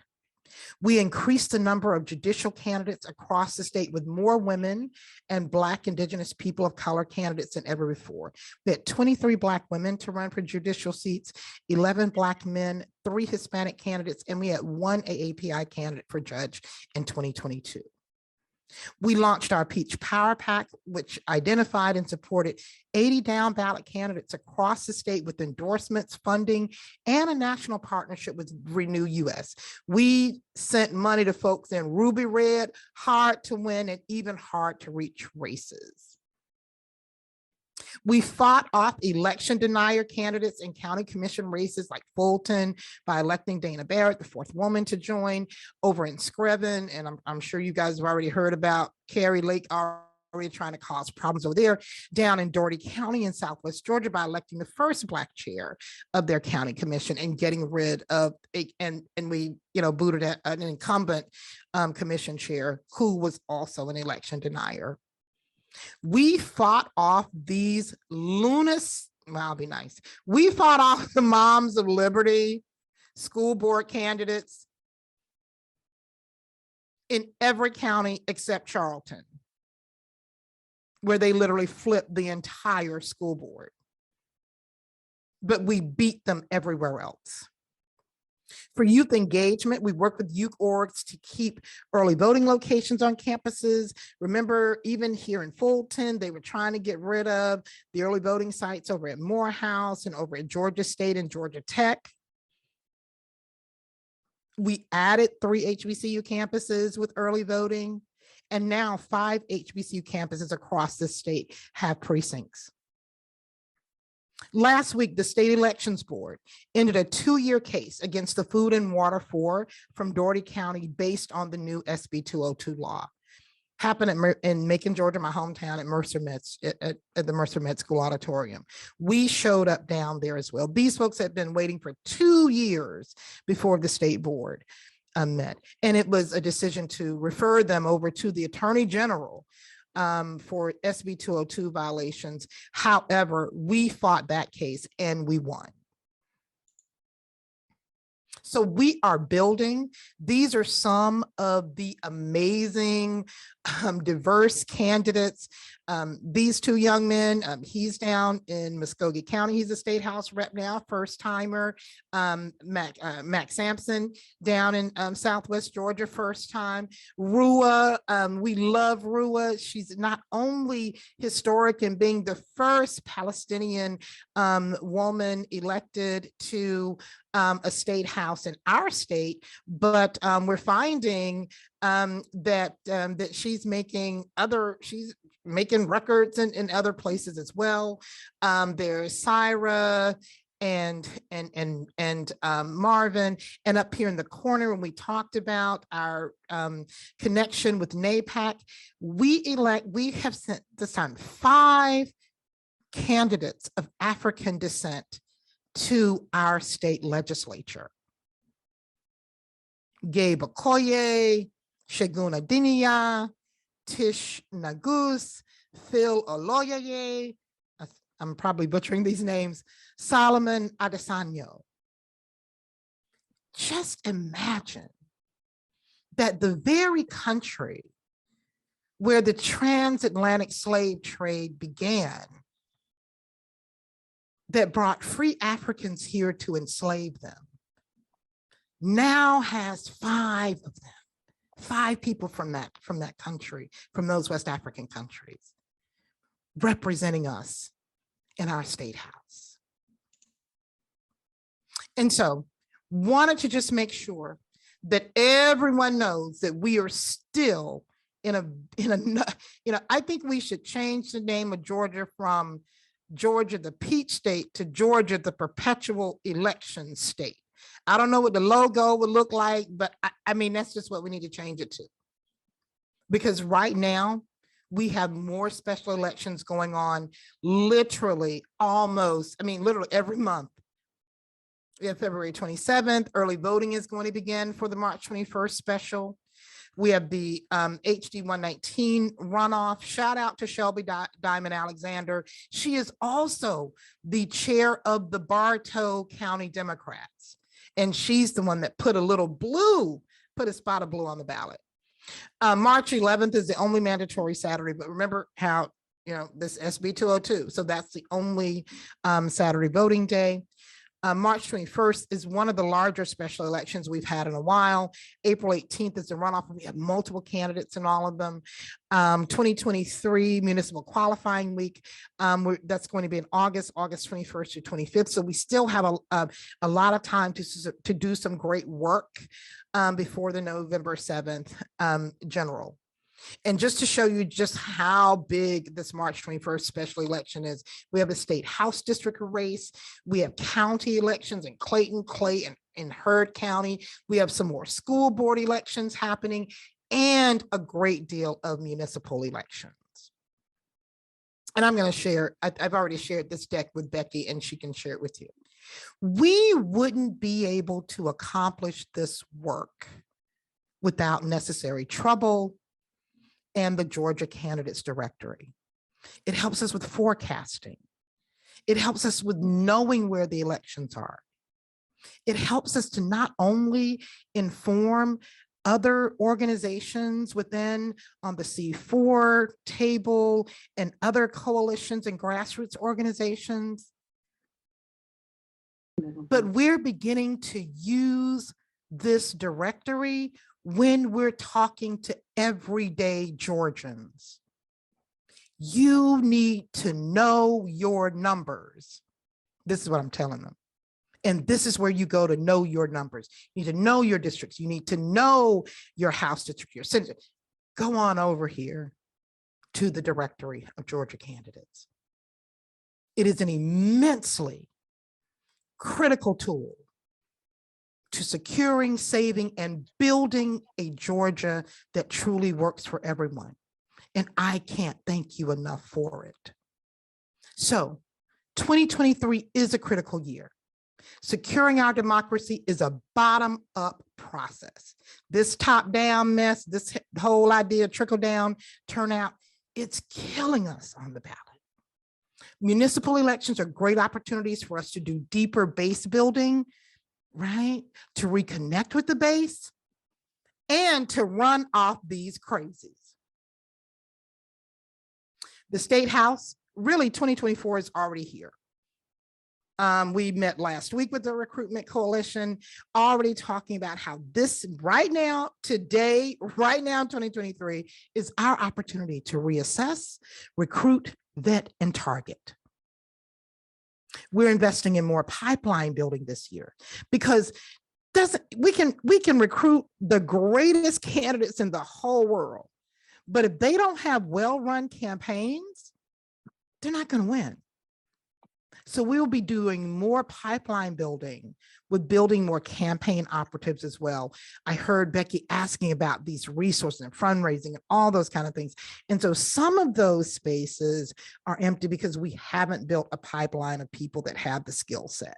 We increased the number of judicial candidates across the state with more women and Black, Indigenous, people of color candidates than ever before. We had 23 Black women to run for judicial seats, 11 Black men, 3 Hispanic candidates, and we had 1 AAPI candidate for judge in 2022. We launched our Peach Power Pack, which identified and supported 80 down ballot candidates across the state with endorsements, funding, and a national partnership with Renew US. We sent money to folks in Ruby Red, hard to win and even hard to reach races. We fought off election denier candidates in county commission races like Fulton by electing Dana Barrett, the 4th woman to join over in Screven. And I'm sure you guys have already heard about Carrie Lake already trying to cause problems over there. Down in Dougherty County in Southwest Georgia by electing the first Black chair of their county commission and getting rid of, and we, you know, booted an incumbent commission chair who was also an election denier. We fought off these lunatic, well, I'll be nice. We fought off the Moms of Liberty school board candidates in every county except Charlton, where they literally flipped the entire school board. but we beat them everywhere else. For youth engagement, we work with youth orgs to keep early voting locations on campuses. Remember, even here in Fulton, they were trying to get rid of the early voting sites over at Morehouse and over at Georgia State and Georgia Tech. We added 3 HBCU campuses with early voting, and now 5 HBCU campuses across the state have precincts. Last week, the State Elections Board ended a 2-year case against the Food and Water 4 from Dougherty County based on the new SB 202 law. Happened in Macon, Georgia, my hometown, at Mercer Med, at the Mercer Med School Auditorium. We showed up down there as well. These folks had been waiting for 2 years before the state board met. And it was a decision to refer them over to the Attorney General for SB 202 violations. However, we fought that case and we won. So we are building. These are some of the amazing, diverse candidates. These 2 young men, he's down in Muskogee County. He's a state house rep now, first timer. Mac Sampson down in Southwest Georgia, first time. Rua, we love Rua. She's not only historic in being the first Palestinian woman elected to a state house in our state, but we're finding that she's making records in other places as well. There's Syra and Marvin, and up here in the corner, when we talked about our connection with NAPAC, we have sent this time 5 candidates of African descent to our state legislature. Gabe Okoye, Shaguna Dinia, Tish Nagus, Phil Oloyaye, I'm probably butchering these names, Solomon Adesanya. Just imagine that the very country where the transatlantic slave trade began, that brought free Africans here to enslave them, now has 5 of them, 5 people from that country, from those West African countries, representing us in our state house. And so wanted to just make sure that everyone knows that we are still I think we should change the name of Georgia from Georgia, the Peach State, to Georgia, the Perpetual Election State. I don't know what the logo would look like, but I mean, that's just what we need to change it to. Because right now, we have more special elections going on literally literally every month. We have February 27th, early voting is going to begin for the March 21st special. We have the HD 119 runoff. Shout out to Shelby Diamond Alexander. She is also the chair of the Bartow County Democrats. And she's the one that put a spot of blue on the ballot. March 11th is the only mandatory Saturday, but remember how, this SB 202. So that's the only Saturday voting day. March 21st is one of the larger special elections we've had in a while. April 18th is the runoff. We have multiple candidates in all of them. 2023 municipal qualifying week. That's going to be in August 21st to 25th. So we still have a lot of time to do some great work before the November 7th general. And just to show you just how big this March 21st special election is, we have a state house district race. We have county elections in Clayton, Clay, and in Heard County. We have some more school board elections happening and a great deal of municipal elections. And I'm going to share, I've already shared this deck with Becky and she can share it with you. We wouldn't be able to accomplish this work without necessary trouble and the Georgia Candidates Directory. It helps us with forecasting. It helps us with knowing where the elections are. It helps us to not only inform other organizations within the C4 table and other coalitions and grassroots organizations, but we're beginning to use this directory when we're talking to everyday Georgians. You need to know your numbers. This is what I'm telling them. And this is where you go to know your numbers. You need to know your districts. You need to know your House district, your Senate. Go on over here to the directory of Georgia candidates. It is an immensely critical tool to securing, saving, and building a Georgia that truly works for everyone. And I can't thank you enough for it. So 2023 is a critical year. Securing our democracy is a bottom-up process. This top-down mess, this whole idea of trickle-down turnout, it's killing us on the ballot. Municipal elections are great opportunities for us to do deeper base building, right? To reconnect with the base and to run off these crazies. The State House, really 2024 is already here. We met last week with the Recruitment Coalition, already talking about how this right now, today, right now, 2023 is our opportunity to reassess, recruit, vet, and target. We're investing in more pipeline building this year because we can recruit the greatest candidates in the whole world, but if they don't have well-run campaigns, they're not going to win. So we'll be doing more pipeline building with building more campaign operatives as well. I heard Becky asking about these resources and fundraising and all those kind of things. And so some of those spaces are empty because we haven't built a pipeline of people that have the skill set.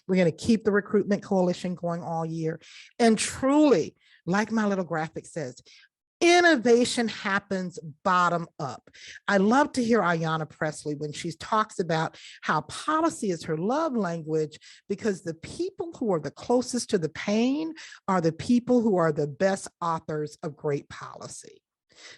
We're going to keep the Recruitment Coalition going all year. And truly, like my little graphic says, innovation happens bottom up. I love to hear Ayanna Pressley when she talks about how policy is her love language, because the people who are the closest to the pain are the people who are the best authors of great policy.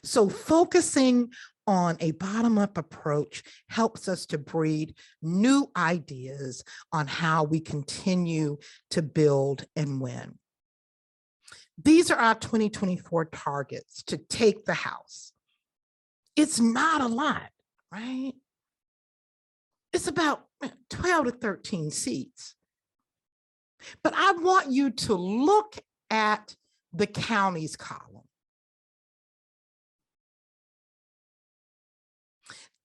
So focusing on a bottom-up approach helps us to breed new ideas on how we continue to build and win. These are our 2024 targets to take the House. It's not a lot, right? It's about 12 to 13 seats. But I want you to look at the counties column.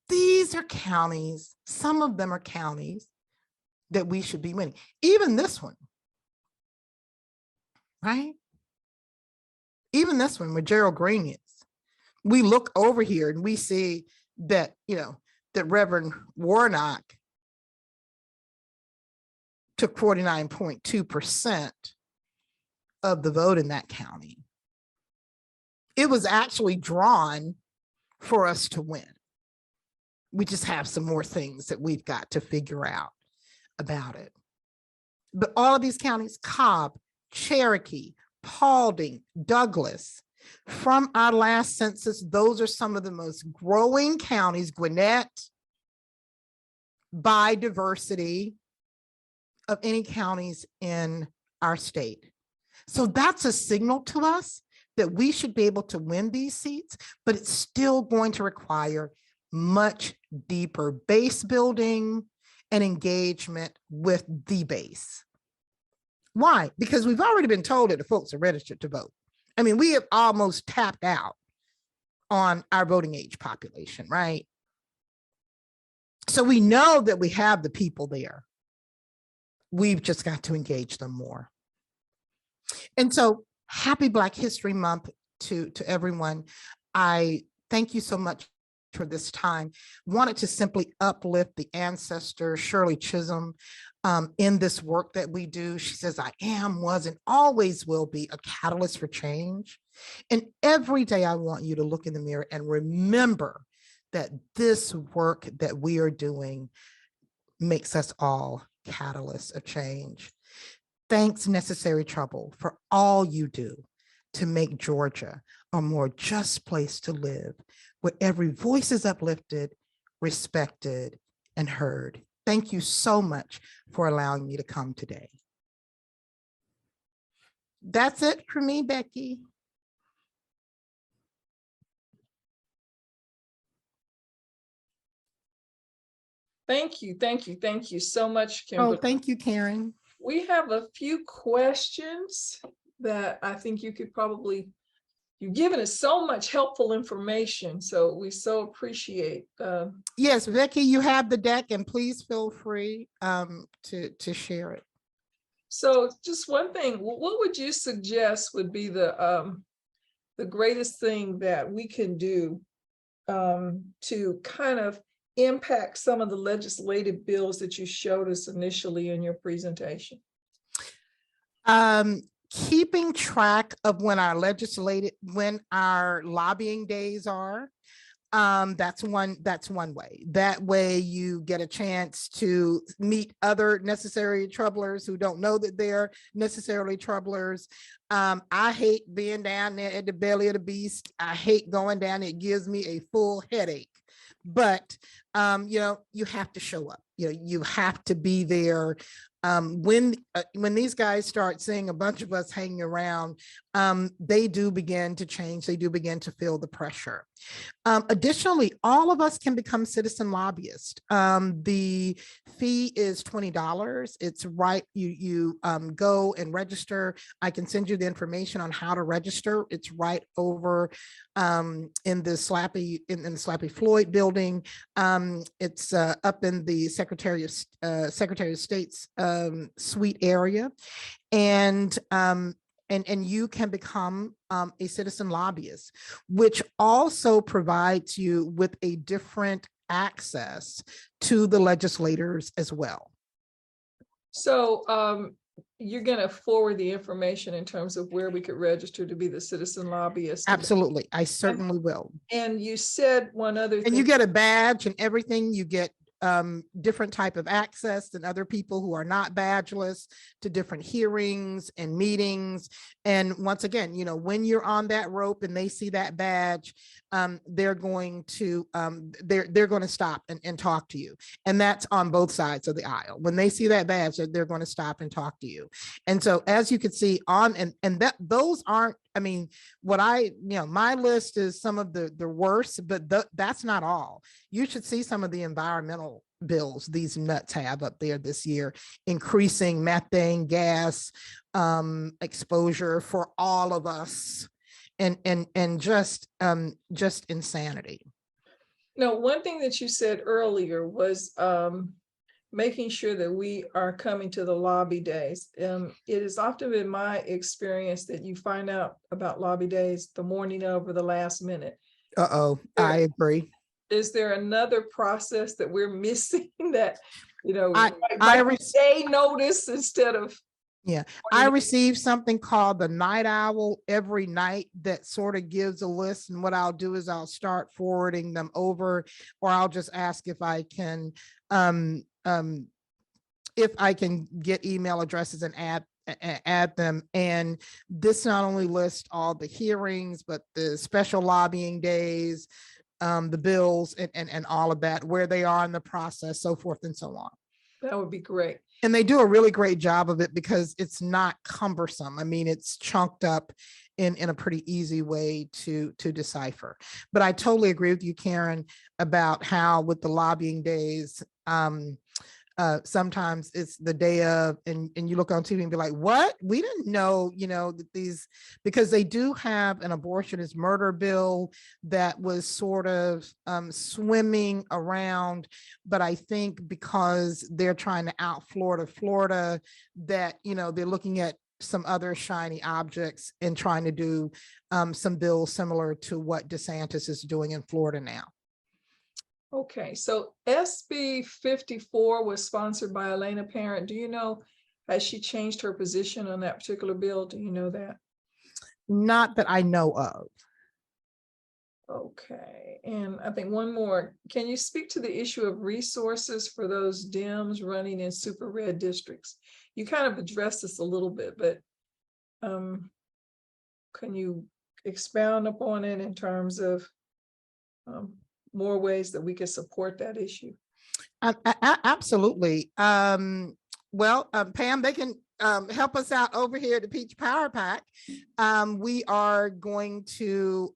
These are counties, some of them are counties that we should be winning. Even this one, right? Even this one where Gerald Green is. We look over here and we see that, that Reverend Warnock took 49.2% of the vote in that county. It was actually drawn for us to win. We just have some more things that we've got to figure out about it. But all of these counties, Cobb, Cherokee, Paulding, Douglas, from our last census, those are some of the most growing counties, Gwinnett, by diversity of any counties in our state. So that's a signal to us that we should be able to win these seats, but it's still going to require much deeper base building and engagement with the base. Why? Because we've already been told that the folks are registered to vote. I mean, we have almost tapped out on our voting age population, right? So we know that we have the people there. We've just got to engage them more. And so happy Black History Month to everyone. I thank you so much for this time. Wanted to simply uplift the ancestor, Shirley Chisholm, in this work that we do. She says, I am, was, and always will be a catalyst for change. And every day I want you to look in the mirror and remember that this work that we are doing makes us all catalysts of change. Thanks, Necessary Trouble, for all you do to make Georgia a more just place to live, where every voice is uplifted, respected, and heard. Thank you so much for allowing me to come today. That's it for me, Becky. Thank you, thank you, thank you so much, Oh, Kimberly. thank you, Karen. We have a few questions that I think you could probably, you've given us so much helpful information, so we so appreciate. Yes, Becky, you have the deck, and please feel free to share it. So just one thing, what would you suggest would be the greatest thing that we can do to kind of impact some of the legislative bills that you showed us initially in your presentation? Keeping track of when our lobbying days are. That's one way. That way you get a chance to meet other necessary troublers who don't know that they're necessarily troublers. I hate being down there at the belly of the beast. I hate going down. It gives me a full headache. But you have to show up. You have to be there. When these guys start seeing a bunch of us hanging around, they do begin to change. They do begin to feel the pressure. Additionally, all of us can become citizen lobbyists. The fee is $20. It's right. You go and register. I can send you the information on how to register. It's right over in the Slappy Floyd building. It's up in the Secretary of State's suite area, and you can become a citizen lobbyist, which also provides you with a different access to the legislators as well. So you're going to forward the information in terms of where we could register to be the citizen lobbyist. Absolutely, I certainly will. And you said one other thing. And you get a badge and everything. You get different type of access than other people who are not badgeless to different hearings and meetings. And once again, when you're on that rope and they see that badge, they're going to stop and talk to you. And that's on both sides of the aisle. When they see that badge, they're going to stop and talk to you. And so as you can see those aren't, my list is some of the worst, but that's not all. You should see some of the environmental bills these nuts have up there this year, increasing methane gas exposure for all of us, and just insanity. No, one thing that you said earlier was making sure that we are coming to the lobby days. It has often been my experience that you find out about lobby days the morning of or the last minute. I agree. Is there another process that we're missing that, I day notice instead of? Yeah, I received something called the Night Owl every night that sort of gives a list. And what I'll do is I'll start forwarding them over, or I'll just ask if I can get email addresses and add them. And this not only lists all the hearings, but the special lobbying days, the bills and all of that, where they are in the process, so forth and so on. That would be great. And they do a really great job of it because it's not cumbersome. I mean, it's chunked up in a pretty easy way to decipher. But I totally agree with you, Karen, about how with the lobbying days, sometimes it's the day of, and you look on TV and be like, what? We didn't know, that these, because they do have an abortionist murder bill that was sort of swimming around. But I think because they're trying to out Florida, that, they're looking at some other shiny objects and trying to do some bills similar to what DeSantis is doing in Florida now. Okay, so SB 54 was sponsored by Elena Parent. Do you know, has she changed her position on that particular bill? Do you know that? Not that I know of. Okay, and I think one more. Can you speak to the issue of resources for those Dems running in super red districts? You kind of addressed this a little bit, but can you expound upon it in terms of more ways that we can support that issue? Absolutely. Well, Pam, they can help us out over here at the Peach Power Pack. We are going to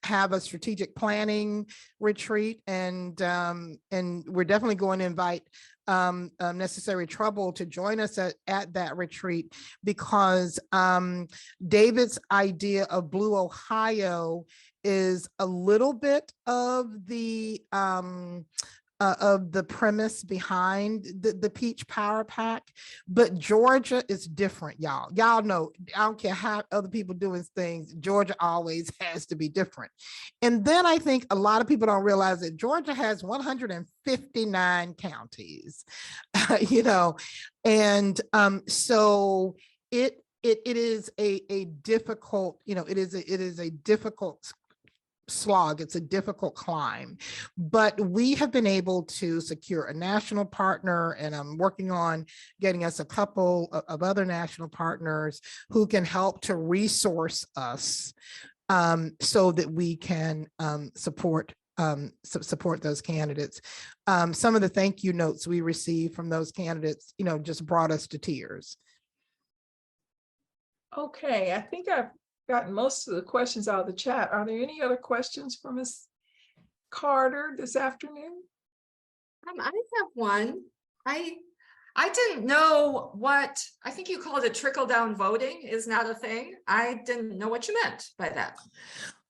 have a strategic planning retreat, and we're definitely going to invite Necessary Trouble to join us at that retreat, because David's idea of Blue Ohio is a little bit of the premise behind the Peach Power Pack, but Georgia is different, y'all. Y'all know, I don't care how other people doing things, Georgia always has to be different. And then I think a lot of people don't realize that Georgia has 159 counties, you know, and so it is a difficult, you know, it is a difficult slog. It's a difficult climb, but we have been able to secure a national partner, and I'm working on getting us a couple of other national partners who can help to resource us so that we can support those candidates. Some of the thank you notes we received from those candidates, you know, just brought us to tears. Okay, I think I've gotten most of the questions out of the chat. Are there any other questions for Ms. Carter this afternoon? I have one. I didn't know what, I think you called it trickle down voting is not a thing. I didn't know what you meant by that.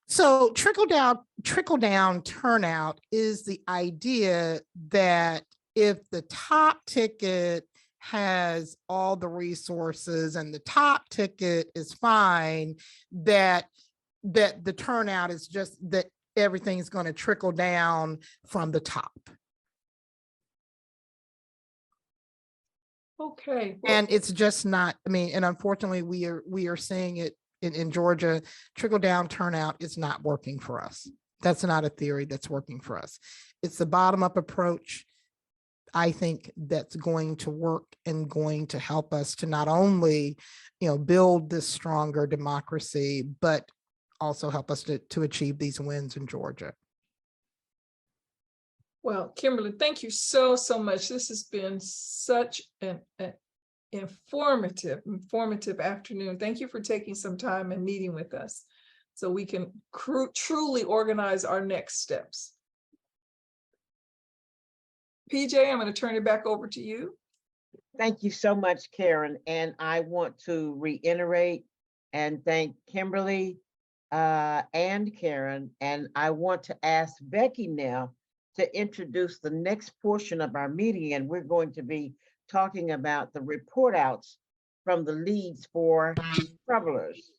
So trickle down turnout is the idea that if the top ticket has all the resources and the top ticket is fine, that the turnout is just that everything's going to trickle down from the top. Okay. And it's just not, I mean, and unfortunately we are seeing it in Georgia. Trickle down turnout is not working for us. That's not a theory that's working for us. It's the bottom up approach, I think, that's going to work and going to help us to not only, you know, build this stronger democracy, but also help us to achieve these wins in Georgia. Well, Kimberlyn, thank you so much. This has been such an informative afternoon. Thank you for taking some time and meeting with us so we can truly organize our next steps. PJ, I'm going to turn it back over to you. Thank you so much, Karen. And I want to reiterate and thank Kimberly and Karen. And I want to ask Becky now to introduce the next portion of our meeting. And we're going to be talking about the report outs from the leads for travelers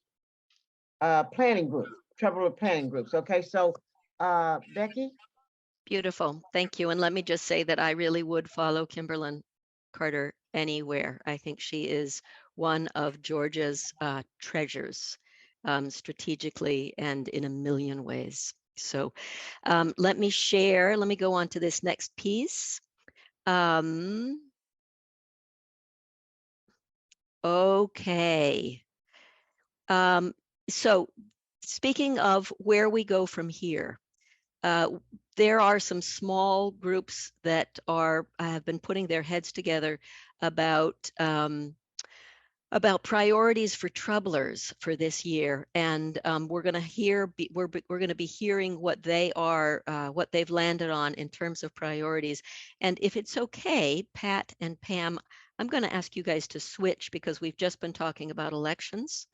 planning group, traveler planning groups. Okay, so Becky. Beautiful. Thank you. And let me just say that I really would follow Kimberlyn Carter anywhere. I think she is one of Georgia's treasures, strategically and in a million ways. So let me go on to this next piece. Okay. So speaking of where we go from here, there are some small groups that have been putting their heads together about priorities for troublers for this year, and we're going to be hearing what they've landed on in terms of priorities. And if it's okay, Pat and Pam, I'm going to ask you guys to switch because we've just been talking about elections,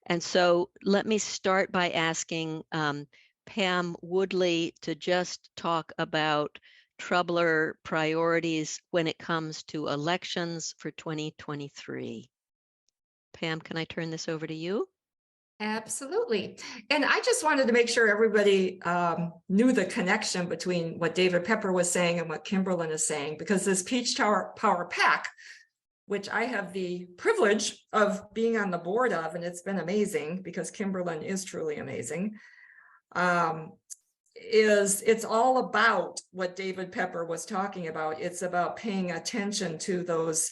and so let me start by asking Pam Woodley to just talk about troubler priorities when it comes to elections for 2023. Pam, can I turn this over to you? Absolutely. And I just wanted to make sure everybody knew the connection between what David Pepper was saying and what Kimberlyn is saying, because this Peach Power Pack, which I have the privilege of being on the board of, and it's been amazing because Kimberlyn is truly amazing, it's all about what David Pepper was talking about. It's about paying attention to those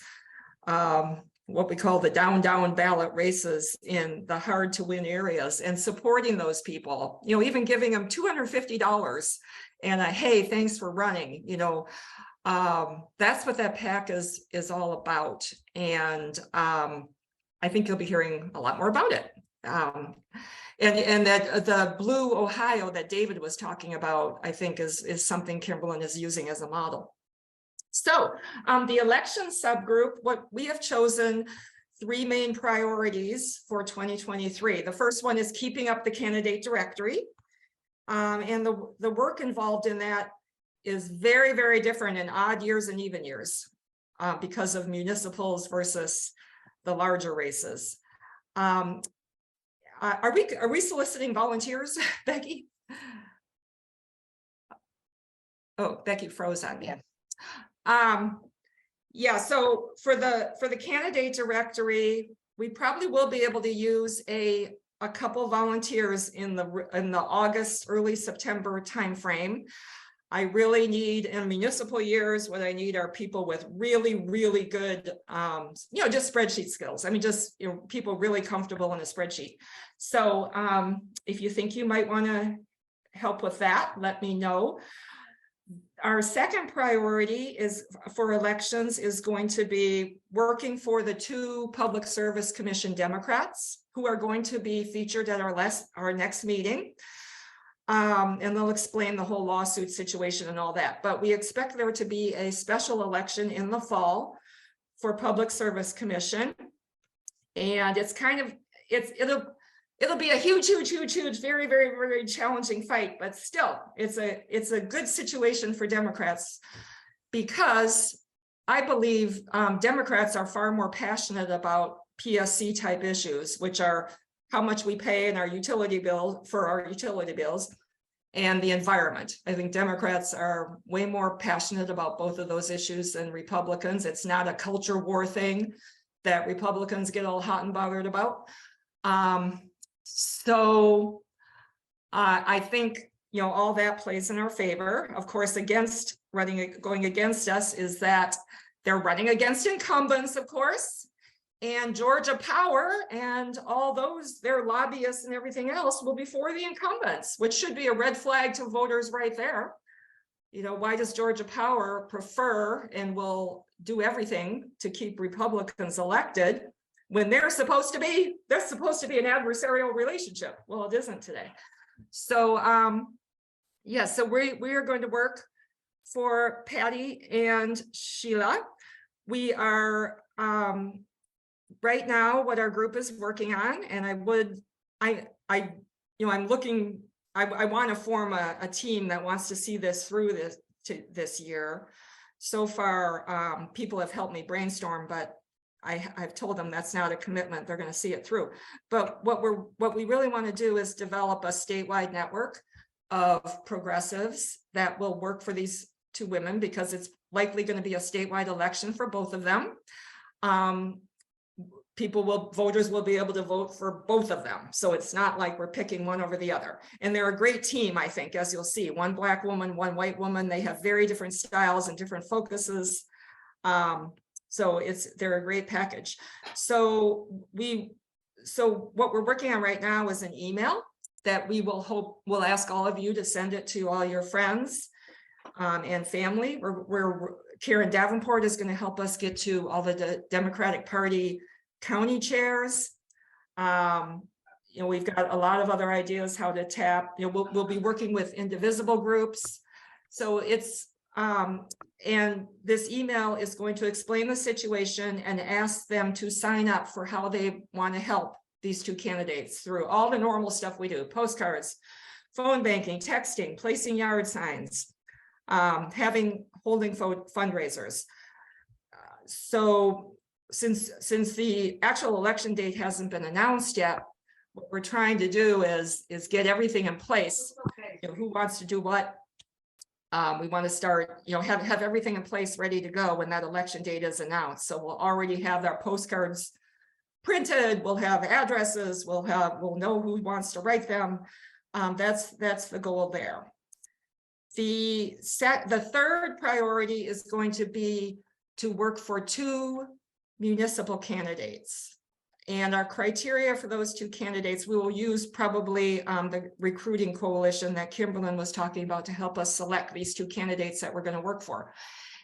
what we call the down ballot races in the hard to win areas and supporting those people, you know, even giving them $250 and hey, thanks for running, you know, That's what that pack is all about. And I think you'll be hearing a lot more about it. And that the blue Ohio that David was talking about, I think is something Kimberlyn is using as a model. So the election subgroup, what we have chosen 3 main priorities for 2023. The first one is keeping up the candidate directory. And the work involved in that is very, very different in odd years and even years because of municipals versus the larger races. Are we soliciting volunteers, Becky? Oh, Becky froze on me. Yeah, so for the candidate directory, we probably will be able to use a couple volunteers in the August, early September timeframe. I really need, in municipal years, what I need are people with really, really good, just spreadsheet skills. I mean, just, people really comfortable in a spreadsheet. So if you think you might want to help with that, let me know. Our second priority is for elections is going to be working for the 2 Public Service Commission Democrats who are going to be featured at our next meeting. And they'll explain the whole lawsuit situation and all that. But we expect there to be a special election in the fall for Public Service Commission. And it's kind of, it'll be a huge, very, very, very challenging fight, but still it's a good situation for Democrats because I believe Democrats are far more passionate about PSC type issues, which are how much we pay in our utility bill for our utility bills and the environment. I think Democrats are way more passionate about both of those issues than Republicans. It's not a culture war thing that Republicans get all hot and bothered about. So I think, all that plays in our favor. Of course, going against us is that they're running against incumbents, of course, and Georgia Power and all those, their lobbyists and everything else will be for the incumbents, which should be a red flag to voters right there. Why does Georgia Power prefer and will do everything to keep Republicans elected when they're supposed to be an adversarial relationship? Well, it isn't today. So so we are going to work for Patty and Sheila. We are right now what our group is working on, and I want to form a team that wants to see this through this year. So far, people have helped me brainstorm, but I've told them that's not a commitment. They're going to see it through. But what we really want to do is develop a statewide network of progressives that will work for these 2 women because it's likely going to be a statewide election for both of them. Voters will be able to vote for both of them. So it's not like we're picking one over the other. And they're a great team, I think, as you'll see. 1 Black woman, 1 white woman. They have very different styles and different focuses. So they're a great package. So what we're working on right now is an email that we'll ask all of you to send it to all your friends and family. Karen Davenport is going to help us get to all the Democratic Party county chairs. We've got a lot of other ideas how to tap. We'll be working with indivisible groups. So it's and this email is going to explain the situation and ask them to sign up for how they want to help these 2 candidates through all the normal stuff we do: postcards, phone banking, texting, placing yard signs, holding fundraisers. So since the actual election date hasn't been announced yet, what we're trying to do is get everything in place. Who wants to do what? We want to start, have everything in place ready to go when that election date is announced. So we'll already have our postcards printed. We'll have addresses. We'll know who wants to write them. That's the goal there. The third priority is going to be to work for 2 municipal candidates. And our criteria for those 2 candidates, we will use probably the recruiting coalition that Kimberlyn was talking about to help us select these 2 candidates that we're going to work for.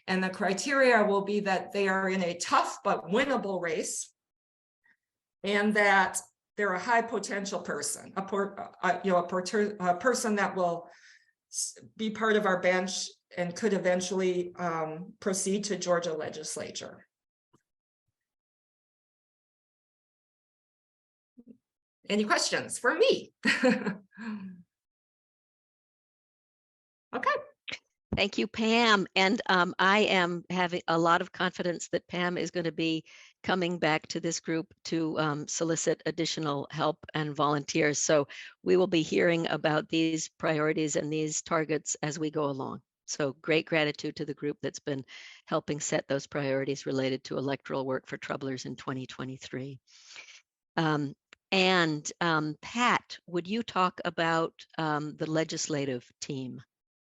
And the criteria will be that they are in a tough but winnable race, and that they're a high potential person, a person that will be part of our bench and could eventually proceed to Georgia legislature. Any questions for me? Okay. Thank you, Pam. And I am having a lot of confidence that Pam is going to be coming back to this group to solicit additional help and volunteers. So we will be hearing about these priorities and these targets as we go along. So great gratitude to the group that's been helping set those priorities related to electoral work for Troublers in 2023. Pat, would you talk about the legislative team?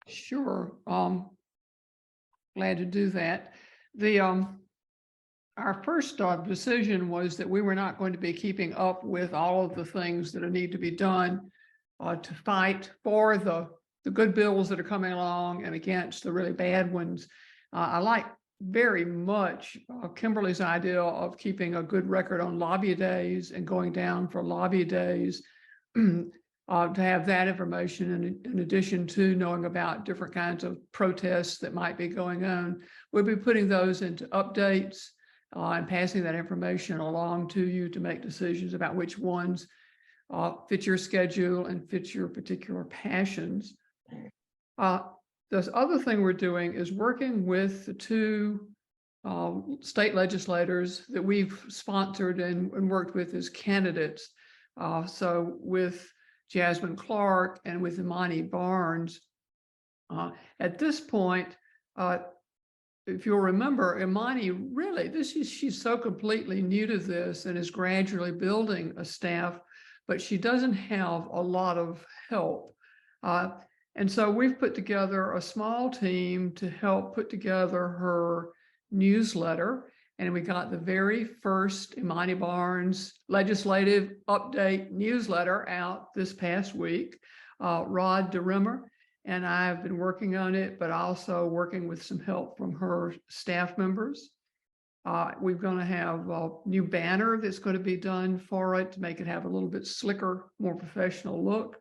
Sure. Glad to do that. Our first decision was that we were not going to be keeping up with all of the things that need to be done to fight for the good bills that are coming along and against the really bad ones. I like very much Kimberly's idea of keeping a good record on lobby days and going down for lobby days. To have that information in addition to knowing about different kinds of protests that might be going on. We'll be putting those into updates and passing that information along to you to make decisions about which ones fit your schedule and fit your particular passions. The other thing we're doing is working with the two state legislators that we've sponsored and worked with as candidates. So with Jasmine Clark and with Imani Barnes. At this point, if you'll remember, Imani really, she's so completely new to this and is gradually building a staff, but she doesn't have a lot of help. And so we've put together a small team to help put together her newsletter. And we got the very first Imani Barnes legislative update newsletter out this past week. Rod DeRimmer and I have been working on it, but also working with some help from her staff members. We're going to have a new banner that's going to be done for it to make it have a little bit slicker, more professional look.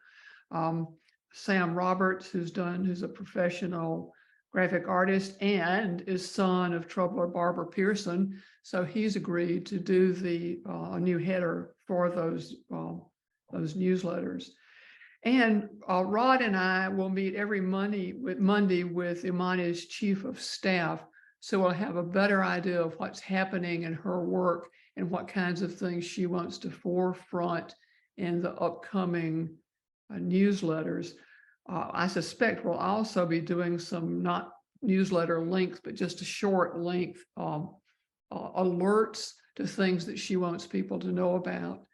Sam Roberts, who's a professional graphic artist and is son of Troubler Barbara Pearson. So he's agreed to do the new header for those newsletters. And Rod and I will meet every Monday with Imani's chief of staff. So we'll have a better idea of what's happening in her work and what kinds of things she wants to forefront in the upcoming newsletters. I suspect we'll also be doing some not newsletter length, but just a short length alerts to things that she wants people to know about.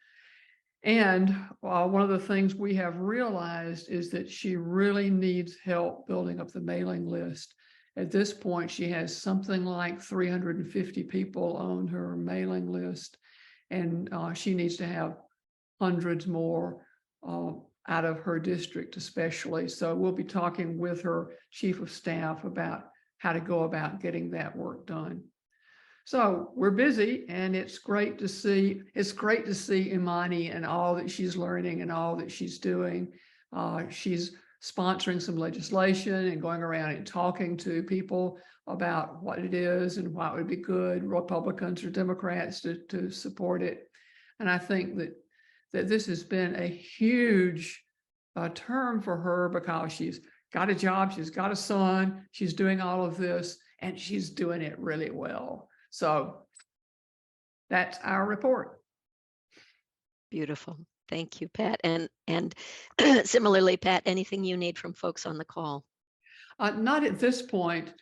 And one of the things we have realized is that she really needs help building up the mailing list. At this point, she has something like 350 people on her mailing list, and she needs to have hundreds more out of her district especially. So we'll be talking with her chief of staff about how to go about getting that work done. So we're busy, and it's great to see Imani and all that she's learning and all that she's doing. She's sponsoring some legislation and going around and talking to people about what it is and why it would be good, Republicans or Democrats, to support it. And I think that this has been a huge term for her because she's got a job, she's got a son, she's doing all of this, and she's doing it really well. So that's our report. Beautiful. Thank you, Pat. And similarly, Pat, anything you need from folks on the call? Not at this point.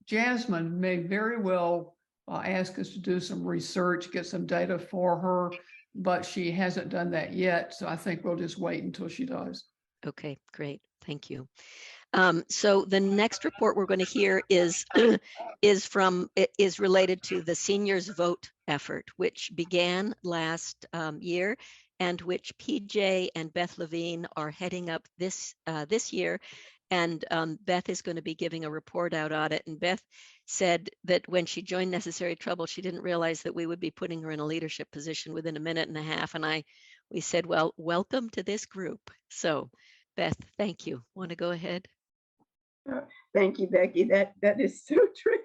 Jasmine may very well ask us to do some research, get some data for her, but she hasn't done that yet. So I think we'll just wait until she does. Okay, great. Thank you. So the next report we're going to hear is related to the seniors vote effort, which began last year and which PJ and Beth Levine are heading up this year And Beth is going to be giving a report out on it. And Beth said that when she joined Necessary Trouble, she didn't realize that we would be putting her in a leadership position within a minute and a half. And we said, well, welcome to this group. So Beth, thank you. Want to go ahead? Thank you, Becky. That is so true.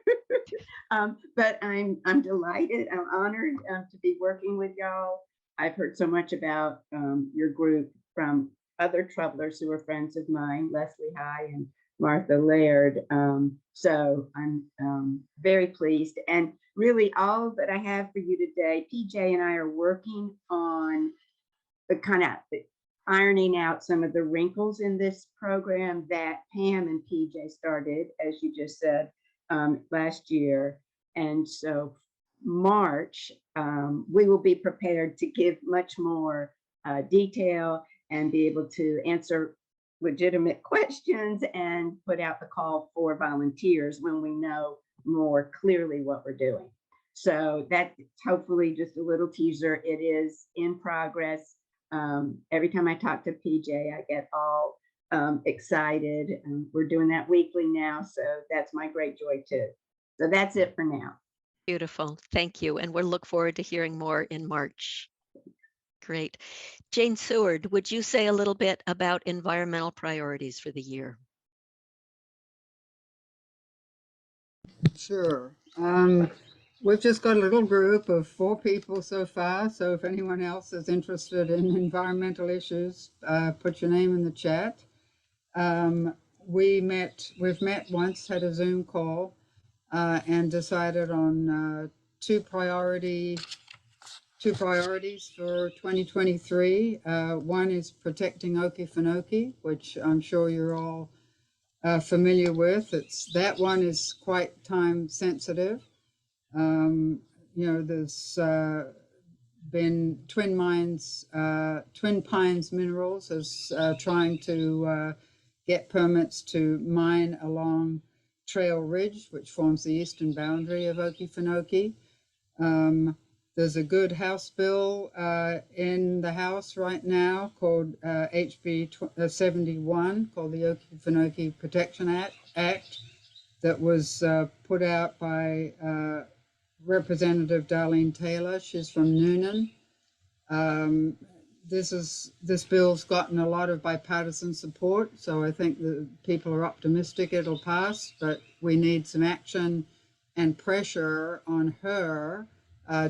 But I'm delighted. I'm honored to be working with y'all. I've heard so much about your group from other troublers who are friends of mine, Leslie High and Martha Laird. So I'm very pleased. And really all that I have for you today, PJ and I are working on the kind of ironing out some of the wrinkles in this program that Pam and PJ started, as you just said, last year. And so March, we will be prepared to give much more detail and be able to answer legitimate questions and put out the call for volunteers when we know more clearly what we're doing. So that's hopefully just a little teaser. It is in progress. Every time I talk to PJ, I get all excited. We're doing that weekly now, so that's my great joy too. So that's it for now. Beautiful. Thank you. And we'll look forward to hearing more in March. Great. Jane Seward, would you say a little bit about environmental priorities for the year? Sure. We've just got a little group of 4 people so far. So if anyone else is interested in environmental issues, put your name in the chat. We've met once, had a Zoom call, and decided on two priorities for 2023. One is protecting Okefenokee, which I'm sure you're all familiar with. That one is quite time sensitive. There's been Twin Pines Minerals is trying to get permits to mine along Trail Ridge, which forms the eastern boundary of Okefenokee. There's a good House bill in the House right now called HB 71, called the Okefenokee Protection Act, that was put out by Representative Darlene Taylor. She's from Noonan. This bill's gotten a lot of bipartisan support, so I think the people are optimistic it'll pass, but we need some action and pressure on her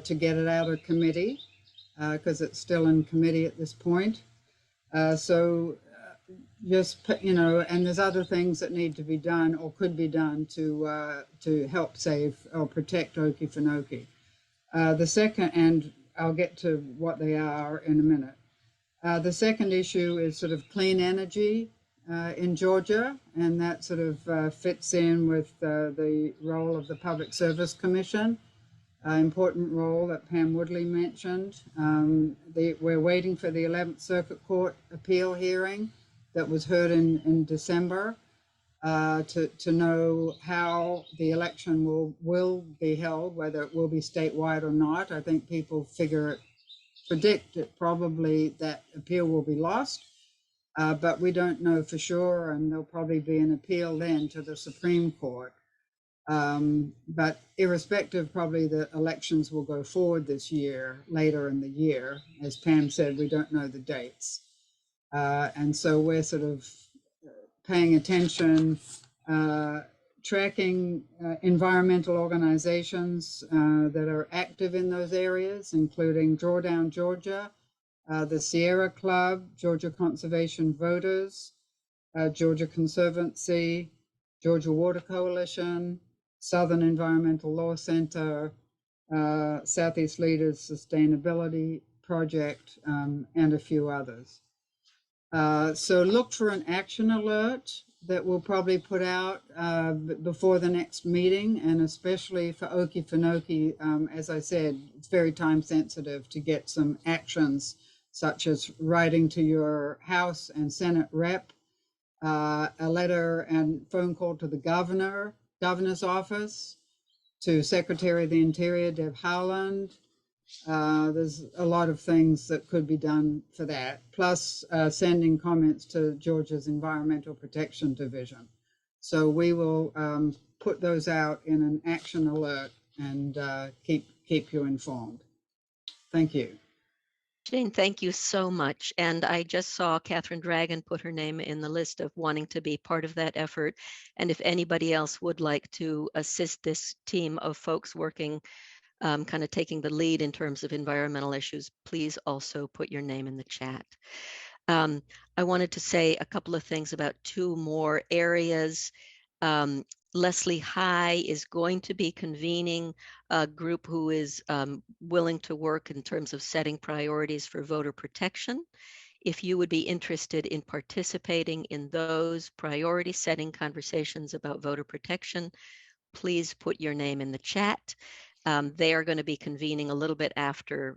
to get it out of committee, because it's still in committee at this point. And there's other things that need to be done or could be done to help save or protect Okefenokee. The second, and I'll get to what they are in a minute. The second issue is sort of clean energy in Georgia, and that sort of fits in with the role of the Public Service Commission, important role that Pam Woodley mentioned. We're waiting for the 11th Circuit Court appeal hearing that was heard in December to know how the election will be held, whether it will be statewide or not. I think people predict it probably that appeal will be lost, but we don't know for sure, and there'll probably be an appeal then to the Supreme Court. But irrespective, probably the elections will go forward this year, later in the year. As Pam said, we don't know the dates. And so we're sort of paying attention, tracking environmental organizations that are active in those areas, including Drawdown Georgia, the Sierra Club, Georgia Conservation Voters, Georgia Conservancy, Georgia Water Coalition, Southern Environmental Law Center, Southeast Leaders Sustainability Project, and a few others. So look for an action alert that we'll probably put out before the next meeting, and especially for Okefenokee, as I said, it's very time sensitive to get some actions, such as writing to your House and Senate rep, a letter and phone call to the governor's office, to Secretary of the Interior, Deb Howland, There's a lot of things that could be done for that, plus sending comments to Georgia's Environmental Protection Division. So we will put those out in an action alert and keep you informed. Thank you. Jane, thank you so much. And I just saw Catherine Dragon put her name in the list of wanting to be part of that effort. And if anybody else would like to assist this team of folks working, kind of taking the lead in terms of environmental issues, please also put your name in the chat. I wanted to say a couple of things about two more areas. Leslie High is going to be convening a group who is willing to work in terms of setting priorities for voter protection. If you would be interested in participating in those priority setting conversations about voter protection, please put your name in the chat. They are going to be convening a little bit after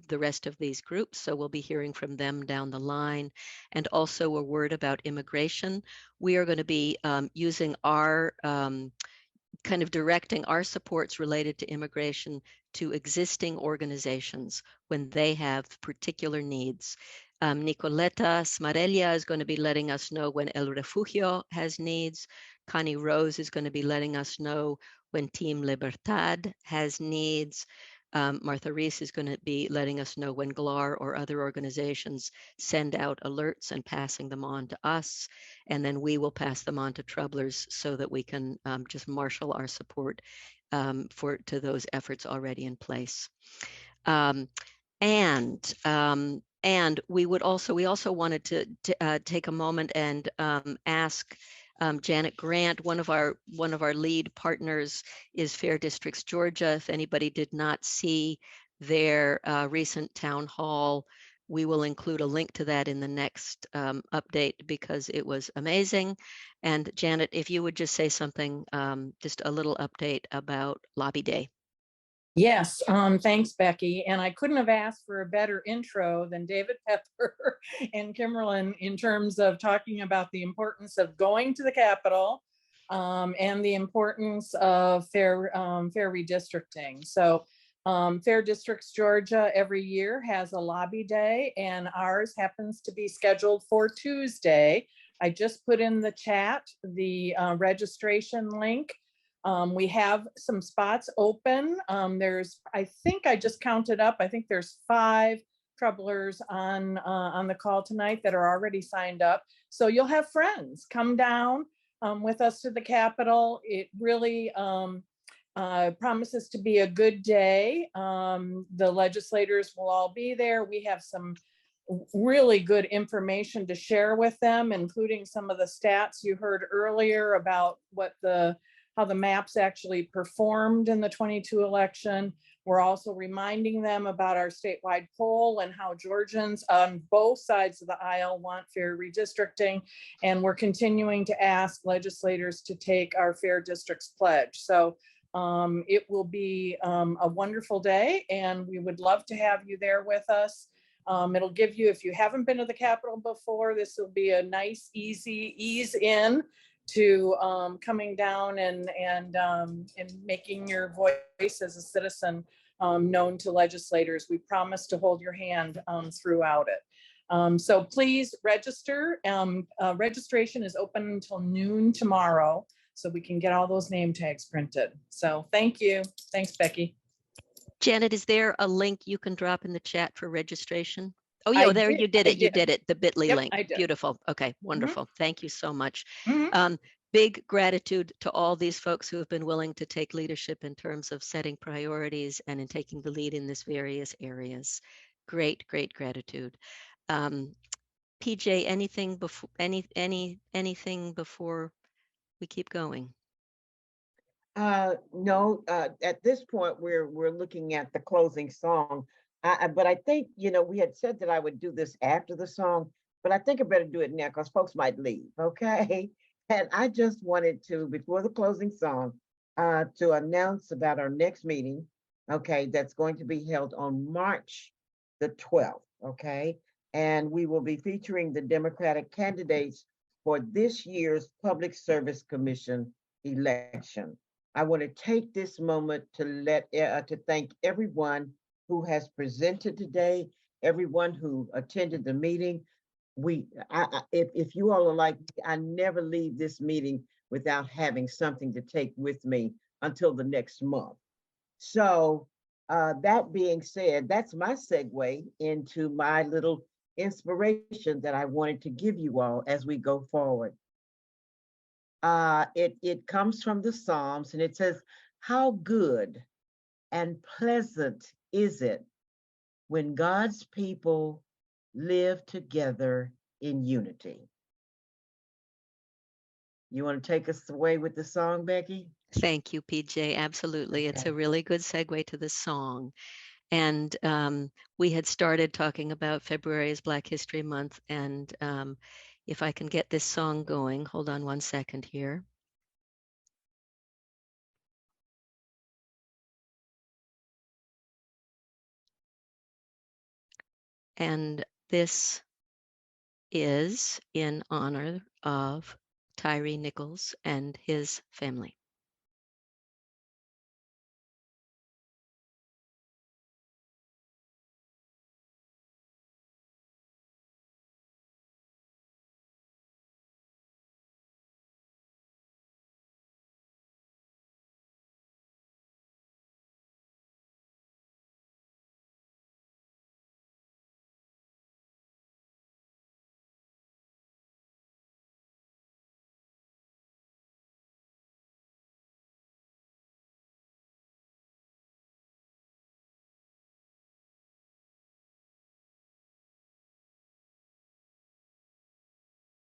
the rest of these groups, so we'll be hearing from them down the line. And also a word about immigration. We are going to be using our kind of directing our supports related to immigration to existing organizations when they have particular needs. Nicoleta Smarella is going to be letting us know when El Refugio has needs. Connie Rose is going to be letting us know when Team Libertad has needs. Martha Reese is going to be letting us know when GLAR or other organizations send out alerts and passing them on to us. And then we will pass them on to troublers so that we can just marshal our support to those efforts already in place. And we also wanted to take a moment and ask Janet Grant, one of our lead partners is Fair Districts Georgia. If anybody did not see their recent town hall, we will include a link to that in the next update because it was amazing. And Janet, if you would just say something, just a little update about Lobby Day. Yes, thanks, Becky. And I couldn't have asked for a better intro than David Pepper and Kimberlyn in terms of talking about the importance of going to the Capitol and the importance of fair redistricting. So Fair Districts Georgia every year has a lobby day, and ours happens to be scheduled for Tuesday. I just put in the chat the registration link. We have some spots open. I think I just counted up. I think there's 5 troublers on the call tonight that are already signed up. So you'll have friends come down with us to the Capitol. It really promises to be a good day. The legislators will all be there. We have some really good information to share with them, including some of the stats you heard earlier about how the maps actually performed in the 22 election. We're also reminding them about our statewide poll and how Georgians on both sides of the aisle want fair redistricting. And we're continuing to ask legislators to take our Fair Districts pledge. So it will be a wonderful day, and we would love to have you there with us. It'll give you, if you haven't been to the Capitol before, this will be a nice, easy ease in to coming down and making your voice as a citizen known to legislators. We promise to hold your hand throughout it. So please register. Registration is open until noon tomorrow, so we can get all those name tags printed. So thank you. Thanks, Becky. Janet, is there a link you can drop in the chat for registration? Oh, yeah, there you did it. You did it. The bit.ly link. Beautiful. Okay, wonderful. Thank you so much. Big gratitude to all these folks who have been willing to take leadership in terms of setting priorities and in taking the lead in these various areas. Great, great gratitude. PJ, anything before anything before we keep going? No, at this point, we're looking at the closing song. But I think, we had said that I would do this after the song, but I think I better do it now because folks might leave, okay? And I just wanted to, before the closing song, to announce about our next meeting, okay, that's going to be held on March the 12th, okay? And we will be featuring the Democratic candidates for this year's Public Service Commission election. I want to take this moment to to thank everyone who has presented today, everyone who attended the meeting. If you all are like, I never leave this meeting without having something to take with me until the next month. So that being said, that's my segue into my little inspiration that I wanted to give you all as we go forward. It comes from the Psalms, and it says, how good and pleasant is it when God's people live together in unity. You want to take us away with the song, Becky? Thank you, PJ. Absolutely. It's Okay. a really good segue to the song. And we had started talking about February as Black History Month. And if I can get this song going, hold on one second here. And this is in honor of Tyree Nichols and his family.